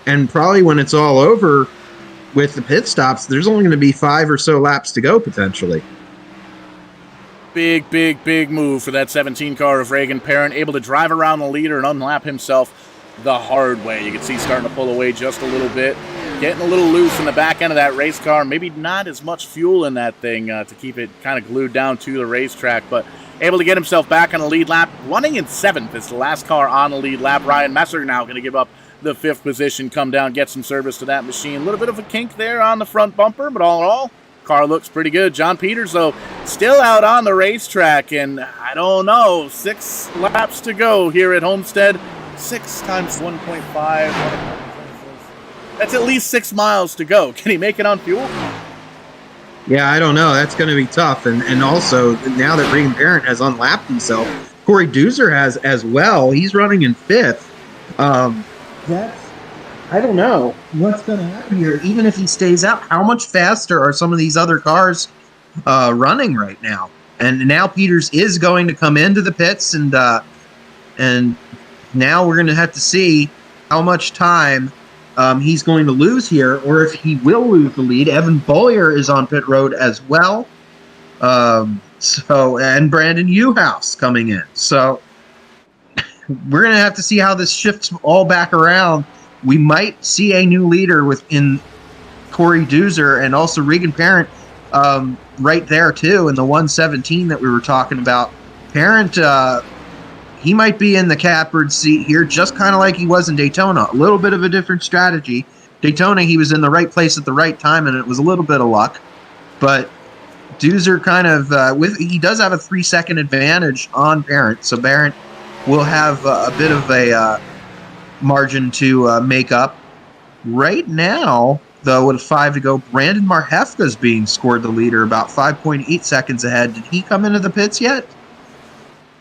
And probably when it's all over with the pit stops, there's only going to be 5 or so laps to go potentially. Big move for that 17 car of Reagan Parent, able to drive around the leader and unlap himself the hard way. You can see starting to pull away just a little bit, getting a little loose in the back end of that race car. Maybe not as much fuel in that thing to keep it kind of glued down to the racetrack, but able to get himself back on the lead lap. Running in 7th is the last car on the lead lap. Ryan Messer now going to give up the 5th position, come down, get some service to that machine. A little bit of a kink there on the front bumper, but all in all, car looks pretty good. John Peters, though, still out on the racetrack, and I don't know, 6 laps to go here at Homestead. 6 times 1.5. That's at least 6 miles to go. Can he make it on fuel? Yeah, I don't know. That's going to be tough. And also, now that Regan Parent has unlapped himself, Corey Doozer has as well. He's running in 5th. I don't know what's going to happen here. Even if he stays out, how much faster are some of these other cars running right now? And now Peters is going to come into the pits, and now we're going to have to see how much time he's going to lose here, or if he will lose the lead. Evan Boyer is on pit road as well. And Brandon Uhouse coming in. So we're going to have to see how this shifts all back around. We might see a new leader within Corey Doozer and also Regan Parent right there too in the 117 that we were talking about. Parent, he might be in the catbird seat here, just kind of like he was in Daytona. A little bit of a different strategy. Daytona, he was in the right place at the right time, and it was a little bit of luck. But Doozer kind of, he does have a 3-second advantage on Parent, so Parent will have a bit of a margin to make up. Right now, though, with 5 to go, Brandon Marhefka is being scored the leader, about 5.8 seconds ahead. Did he come into the pits yet?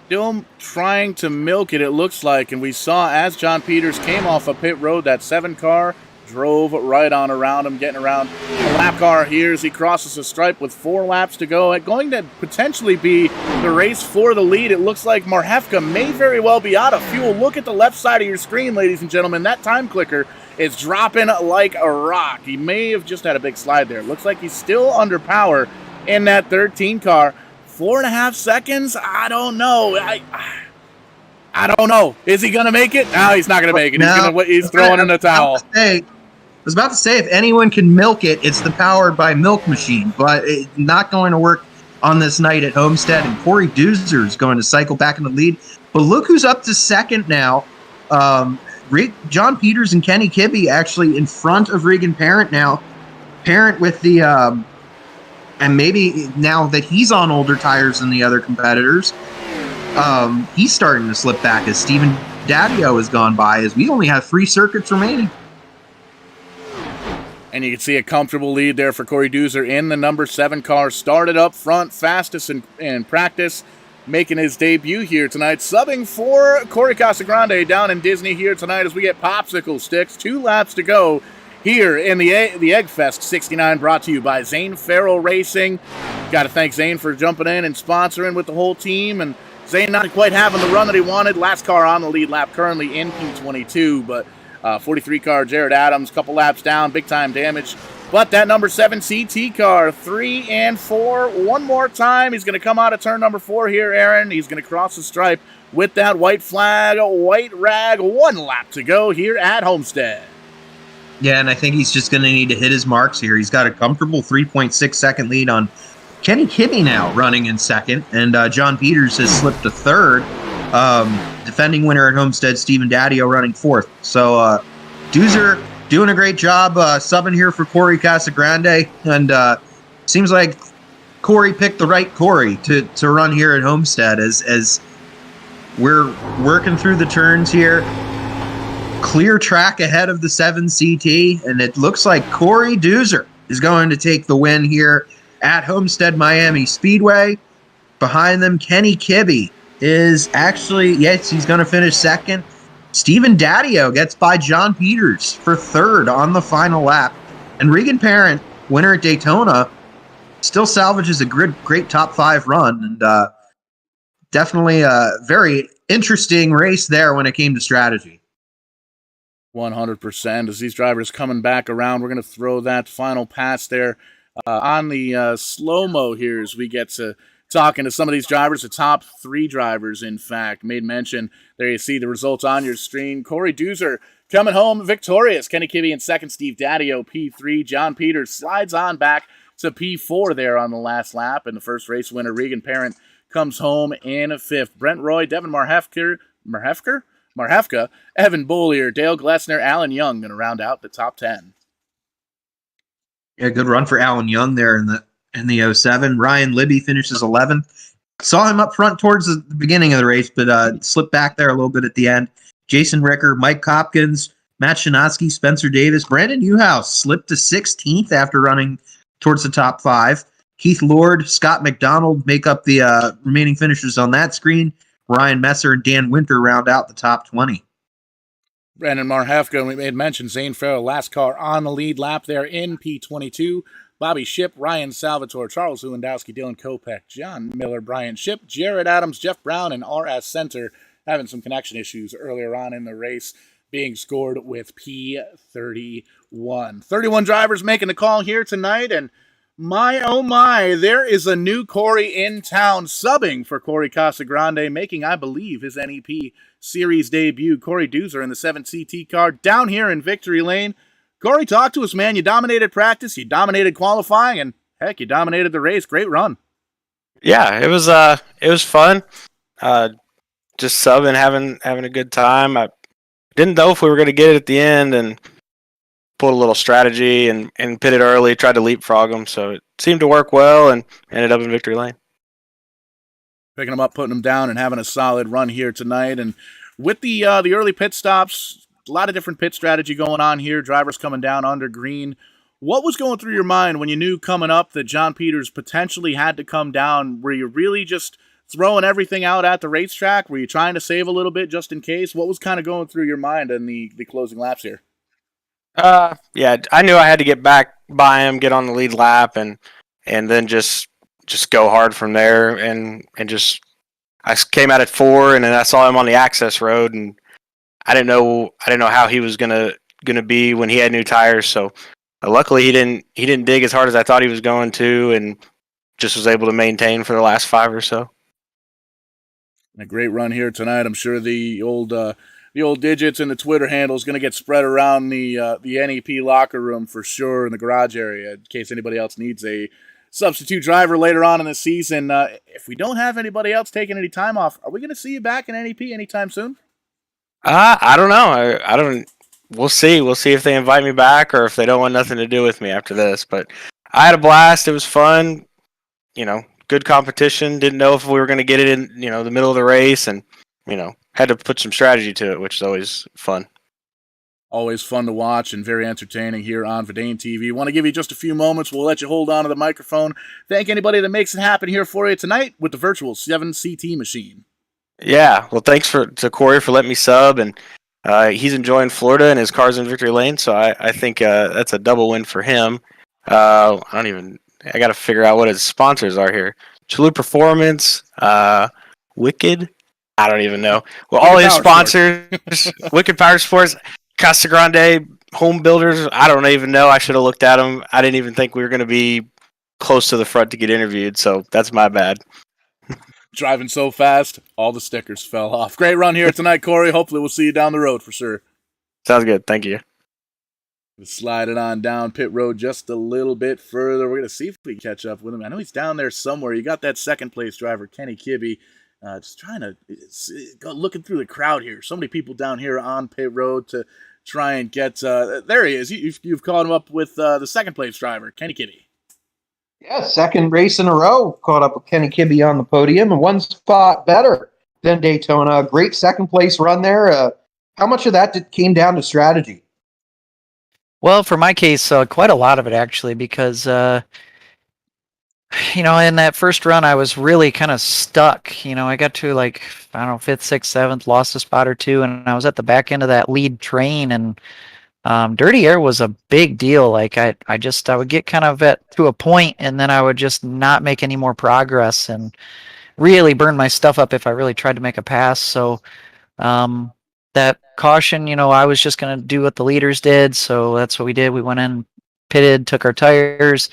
Still trying to milk it, it looks like, and we saw as John Peters came off a pit road, that 7 car drove right on around him, getting around the lap car here as he crosses the stripe with 4 laps to go. Going to potentially be the race for the lead. It looks like Marhefka may very well be out of fuel. Look at the left side of your screen, ladies and gentlemen. That time clicker is dropping like a rock. He may have just had a big slide there. Looks like he's still under power in that 13 car. 4.5 seconds? I don't know. I don't know. Is he going to make it? No, he's not going to make it. He's throwing in the towel. I was about to say, if anyone can milk it, it's the Powered by Milk machine, but it's not going to work on this night at Homestead, and Corey Doozer is going to cycle back in the lead. But look who's up to second now. John Peters and Kenny Kibbe actually in front of Regan Parent now. Parent with the... and maybe now that he's on older tires than the other competitors, he's starting to slip back as Steven Daddio has gone by, as we only have 3 circuits remaining. And you can see a comfortable lead there for Corey Doozer in the number 7 car. Started up front, fastest in practice, making his debut here tonight. Subbing for Corey Casagrande down in Disney here tonight as we get popsicle sticks. 2 laps to go here in the Eggfest 69, brought to you by Zane Farrell Racing. Got to thank Zane for jumping in and sponsoring with the whole team. And Zane not quite having the run that he wanted. Last car on the lead lap, currently in P22, but 43 car Jared Adams, couple laps down, big time damage. But that number 7 CT car, 3 and 4, one more time. He's going to come out of turn number 4 here, Aaron. He's going to cross the stripe with that white flag, white rag. 1 lap to go here at Homestead. Yeah, and I think he's just going to need to hit his marks here. He's got a comfortable 3.6 second lead on Kenny Kibbe now running in second, and John Peters has slipped to third. Defending winner at Homestead, Steven Daddio running 4th. So Doozer doing a great job subbing here for Corey Casagrande, and seems like Corey picked the right Corey to run here at Homestead as we're working through the turns here. Clear track ahead of the 7 CT, and it looks like Corey Doozer is going to take the win here at Homestead Miami Speedway. Behind them, Kenny Kibbe is actually, yes, he's going to finish second. Steven Daddio gets by John Peters for third on the final lap. And Regan Parent, winner at Daytona, still salvages a great top 5 run, and definitely a very interesting race there when it came to strategy. 100%. As these drivers coming back around, we're going to throw that final pass there on the slow-mo here as we get to talking to some of these drivers, the top 3 drivers, in fact. Made mention, there you see the results on your screen. Corey Doozer coming home victorious. Kenny Kibbe in second, Steve Daddio P3. John Peters slides on back to P4 there on the last lap. And the first race winner, Regan Parent, comes home in 5th. Brent Roy, Devin Marhefka, Evan Bollier, Dale Glessner, Alan Young going to round out the top 10. Yeah, good run for Alan Young there in the 07. Ryan Libby finishes 11th. Saw him up front towards the beginning of the race, but slipped back there a little bit at the end. Jason Ricker, Mike Hopkins, Matt Shinoski, Spencer Davis, Brandon Newhouse slipped to 16th after running towards the top 5. Keith Lord, Scott McDonald make up the remaining finishers on that screen. Ryan Messer and Dan Winter round out the top 20. Brandon Marhefka, we made mention, Zane Farrell, last car on the lead lap there in P22. Bobby Shipp, Ryan Salvatore, Charles Lewandowski, Dylan Kopech, John Miller, Brian Shipp, Jared Adams, Jeff Brown, and RS Center having some connection issues earlier on in the race, being scored with P31. 31 drivers making the call here tonight, and my, oh my, there is a new Corey in town subbing for Corey Casagrande, making, I believe, his NEP Series debut. Corey Doozer in the 7CT car down here in Victory Lane. Corey, talk to us, man. You dominated practice, you dominated qualifying, and heck, you dominated the race. Great run. Yeah, it was fun. Just subbing, having a good time. I didn't know if we were going to get it at the end, and pulled a little strategy and pitted early, tried to leapfrog them, so it seemed to work well and ended up in victory lane. Picking them up, putting them down, and having a solid run here tonight. And with the early pit stops, a lot of different pit strategy going on here, drivers coming down under green. What was going through your mind when you knew coming up that John Peters potentially had to come down? Were you really just throwing everything out at the racetrack? Were you trying to save a little bit just in case? What was kind of going through your mind in the closing laps here? Yeah, I knew I had to get back by him, get on the lead lap, and then just go hard from there, and just I came out at 4, and then I saw him on the access road, and I didn't know how he was gonna be when he had new tires. So luckily he didn't dig as hard as I thought he was going to, and just was able to maintain for the last 5 or so. A great run here tonight. I'm sure the old digits and the Twitter handle is going to get spread around the NEP locker room for sure, in the garage area, in case anybody else needs a substitute driver later on in the season. If we don't have anybody else taking any time off, are we going to see you back in NEP anytime soon? I don't know. I don't. We'll see. We'll see if they invite me back or if they don't want nothing to do with me after this. But I had a blast. It was fun. Good competition. Didn't know if we were going to get it in, the middle of the race, and had to put some strategy to it, which is always fun. Always fun to watch and very entertaining here on Verdane TV. Want to give you just a few moments. We'll let you hold on to the microphone. Thank anybody that makes it happen here for you tonight with the virtual 7CT machine. Yeah, well, thanks to Corey for letting me sub, and he's enjoying Florida and his car's in victory lane, so I think that's a double win for him. I got to figure out what his sponsors are here. Chalou Performance, Wicked, I don't even know. Well, all his sponsors, Wicked Power Sports, Casagrande, Home Builders, I don't even know. I should have looked at them. I didn't even think we were going to be close to the front to get interviewed, so that's my bad. Driving so fast, all the stickers fell off. Great run here tonight, Corey. Hopefully we'll see you down the road for sure. Sounds good. Thank you. Slide it on down pit road just a little bit further. We're going to see if we catch up with him. I know he's down there somewhere. You got that second place driver, Kenny Kibbe, just trying to go looking through the crowd here. So many people down here on pit road to try and get. There he is. You've caught him up with the second place driver, Kenny Kibbe. Yeah, second race in a row. Caught up with Kenny Kibbe on the podium, and one spot better than Daytona. Great second place run there. How much of that came down to strategy? Well, for my case, quite a lot of it actually, because in that first run, I was really kind of stuck. I got to 5th, 6th, 7th, lost a spot or two, and I was at the back end of that lead train, and Dirty air was a big deal. Like I would get kind of to a point, and then I would just not make any more progress, and really burn my stuff up if I really tried to make a pass. So um, that caution, I was just gonna do what the leaders did, so that's what we did. We went in, pitted, took our tires,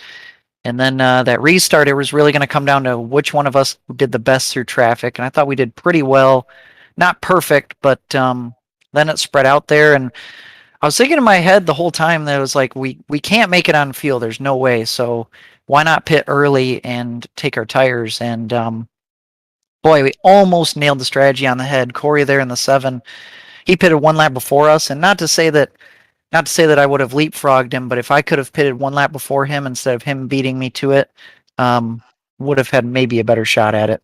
and then that restart, it was really gonna come down to which one of us did the best through traffic, and I thought we did pretty well, not perfect, but then it spread out there, and I was thinking in my head the whole time that it was like we can't make it on field. There's no way. So why not pit early and take our tires? And boy, we almost nailed the strategy on the head. Corey there in the 7, he pitted one lap before us, and not to say that I would have leapfrogged him, but if I could have pitted one lap before him instead of him beating me to it, um, would have had maybe a better shot at it.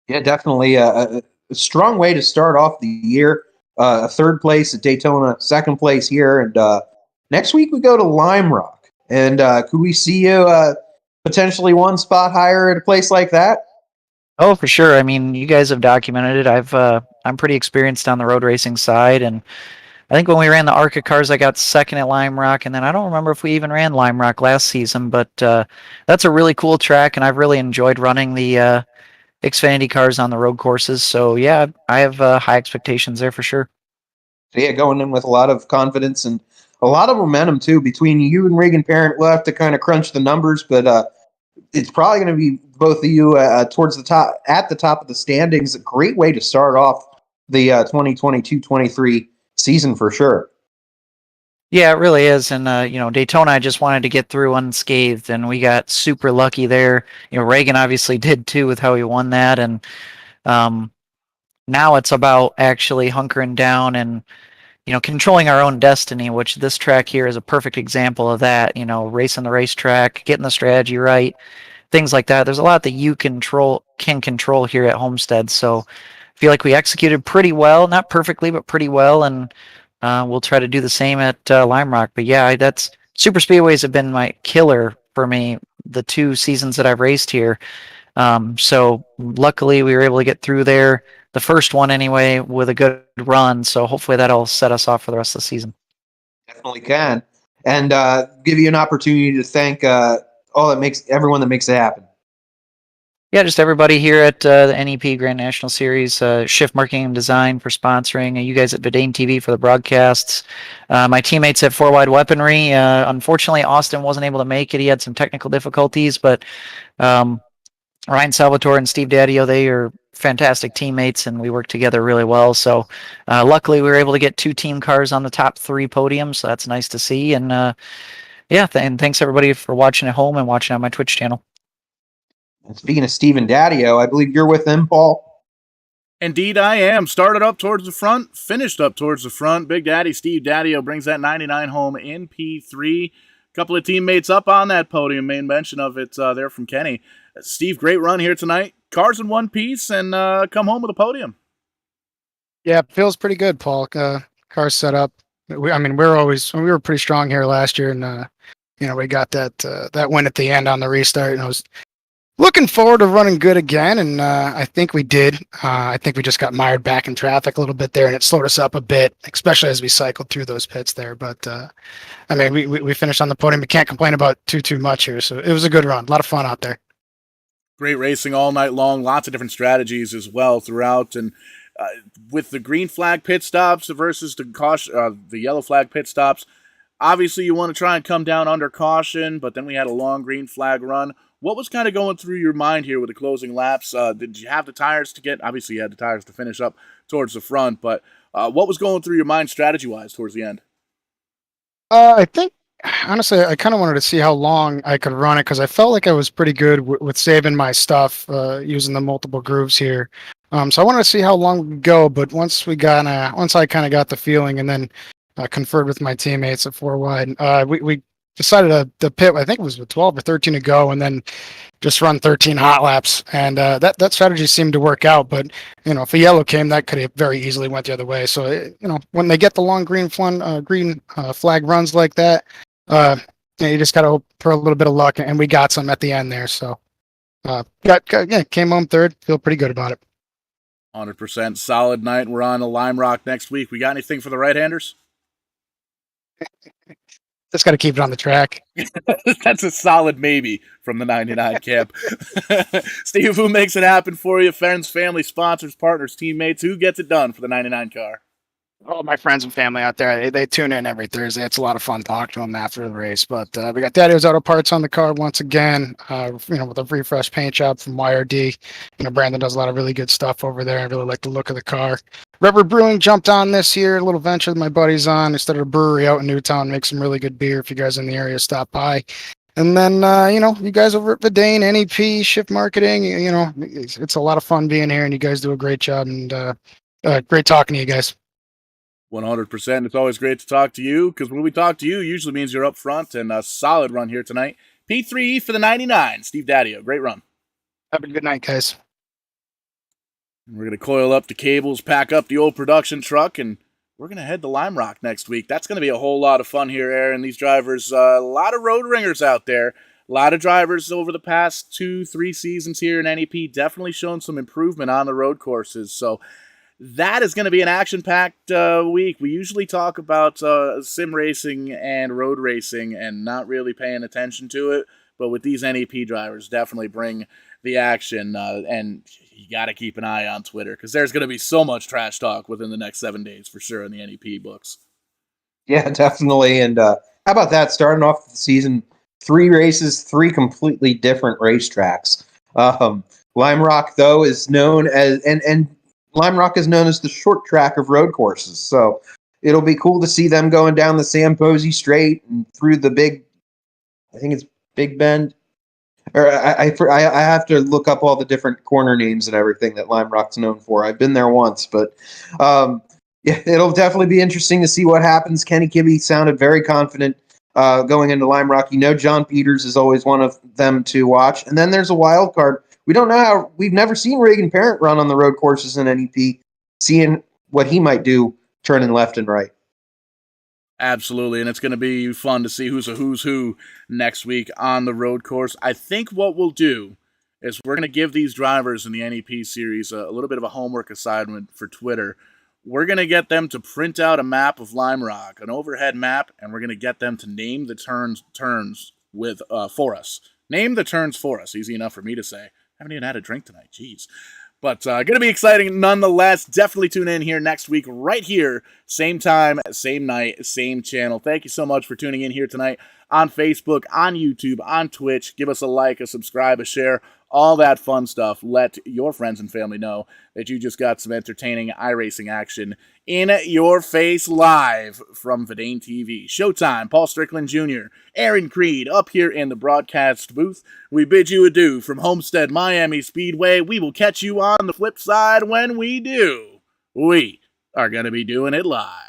Yeah, definitely a strong way to start off the year. A third place at Daytona, second place here, and next week we go to Lime Rock. And could we see you potentially one spot higher at a place like that? Oh, for sure. I mean, you guys have documented it. I'm pretty experienced on the road racing side, and I think when we ran the ARCA cars, I got second at Lime Rock, and then I don't remember if we even ran Lime Rock last season, but that's a really cool track, and I've really enjoyed running the Xfinity cars on the road courses. So yeah, I have high expectations there for sure. So yeah, going in with a lot of confidence and a lot of momentum too. Between you and Regan Parent, we'll have to kind of crunch the numbers, but it's probably going to be both of you towards the top, at the top of the standings. A great way to start off the 2022-23 season for sure. Yeah, it really is. And Daytona, I just wanted to get through unscathed, and we got super lucky there. Reagan obviously did too with how he won that, and um, now it's about actually hunkering down and controlling our own destiny, which this track here is a perfect example of that. Racing the racetrack, getting the strategy right, things like that. There's a lot that you can control here at Homestead. So I feel like we executed pretty well, not perfectly, but pretty well, and we'll try to do the same at Lime Rock. But yeah, that's super speedways have been my killer for me the 2 seasons that I've raced here. So luckily we were able to get through there, the first one anyway, with a good run. So hopefully that'll set us off for the rest of the season. Definitely can, and give you an opportunity to thank all that makes everyone that makes it happen. Yeah, just everybody here at the NEP Grand National Series, Shift Marketing and Design for sponsoring, you guys at Vidane TV for the broadcasts, my teammates at Four Wide Weaponry. Unfortunately, Austin wasn't able to make it. He had some technical difficulties, but Ryan Salvatore and Steve Daddio, they are fantastic teammates, and we work together really well. So luckily, we were able to get 2 team cars on the top 3 podiums, so that's nice to see. And and thanks everybody for watching at home and watching on my Twitch channel. And speaking of Steve and Daddio, I believe you're with them, Paul. Indeed, I am. Started up towards the front, finished up towards the front. Big Daddy Steve Daddio brings that 99 home in P3. Couple of teammates up on that podium. Main mention of it there from Kenny. Steve, great run here tonight. Cars in one piece and come home with a podium. Yeah, feels pretty good, Paul. Car set up. We were pretty strong here last year, and we got that win at the end on the restart, and I was looking forward to running good again, and I think we did. I think we just got mired back in traffic a little bit there, and it slowed us up a bit, especially as we cycled through those pits there. But we finished on the podium. We can't complain about too much here, so it was a good run. A lot of fun out there. Great racing all night long. Lots of different strategies as well throughout, and with the green flag pit stops versus the yellow flag pit stops. Obviously, you want to try and come down under caution, but then we had a long green flag run. What was kind of going through your mind here with the closing laps? Did you have the tires to get? Obviously, you had the tires to finish up towards the front, but what was going through your mind strategy-wise towards the end? I think, honestly, I kind of wanted to see how long I could run it because I felt like I was pretty good with saving my stuff using the multiple grooves here. So I wanted to see how long we could go, but once I kind of got the feeling and then conferred with my teammates at Four Wide, we decided to pit. I think it was with 12 or 13 to go, and then just run 13 hot laps. And that strategy seemed to work out. But if a yellow came, that could have very easily went the other way. So when they get the long green flag runs like that, you just got to hope for a little bit of luck, and we got some at the end there. So came home third. Feel pretty good about it. 100% solid night. We're on a Lime Rock next week. We got anything for the right-handers? Just got to keep it on the track. That's a solid maybe from the 99 camp. Steve, who makes it happen for you? Friends, family, sponsors, partners, teammates. Who gets it done for the 99 car? All my friends and family out there, they tune in every Thursday. It's a lot of fun talking to them after the race. But we got Daddy's Auto Parts on the car once again, with a refresh paint job from YRD. Brandon does a lot of really good stuff over there. I really like the look of the car. River Brewing jumped on this year, a little venture that my buddy's on. They started a brewery out in Newtown, make some really good beer. If you guys are in the area, stop by. And then, you guys over at Verdane, NEP, Shift Marketing, it's a lot of fun being here, and you guys do a great job. And great talking to you guys. 100%. It's always great to talk to you, because when we talk to you, usually means you're up front, and a solid run here tonight. P3E for the 99. Steve Daddio, great run. Have a good night, guys. We're going to coil up the cables, pack up the old production truck, and we're going to head to Lime Rock next week. That's going to be a whole lot of fun here, Aaron. These drivers, a lot of road ringers out there. A lot of drivers over the past 2-3 seasons here in NEP definitely shown some improvement on the road courses. So that is going to be an action-packed week. We usually talk about sim racing and road racing and not really paying attention to it, but with these NEP drivers, definitely bring the action, and you got to keep an eye on Twitter, because there's going to be so much trash talk within the next 7 days for sure in the NEP books. Yeah, definitely. And how about that? Starting off the season, 3 races, 3 completely different racetracks. Lime Rock, though, is known as and Lime Rock is known as the short track of road courses. So it'll be cool to see them going down the Sam Posey Straight and through the I think it's Big Bend. Or I have to look up all the different corner names and everything that Lime Rock's known for. I've been there once, but yeah, it'll definitely be interesting to see what happens. Kenny Kibbe sounded very confident going into Lime Rock. John Peters is always one of them to watch. And then there's a wild card. We don't know we've never seen Reagan Parent run on the road courses in NEP, seeing what he might do turning left and right. Absolutely, and it's going to be fun to see who's a who's who next week on the road course. I think what we'll do is we're going to give these drivers in the NEP series a little bit of a homework assignment for Twitter. We're going to get them to print out a map of Lime Rock, an overhead map, and we're going to get them to name the turns for us. Name the turns for us. Easy enough for me to say. I haven't even had a drink tonight. Jeez. But going to be exciting nonetheless. Definitely tune in here next week, right here. Same time, same night, same channel. Thank you so much for tuning in here tonight on Facebook, on YouTube, on Twitch. Give us a like, a subscribe, a share, all that fun stuff. Let your friends and family know that you just got some entertaining iRacing action in your face live from Verdane TV. Showtime, Paul Strickland Jr., Aaron Creed up here in the broadcast booth. We bid you adieu from Homestead Miami Speedway. We will catch you on the flip side when we do. We are going to be doing it live.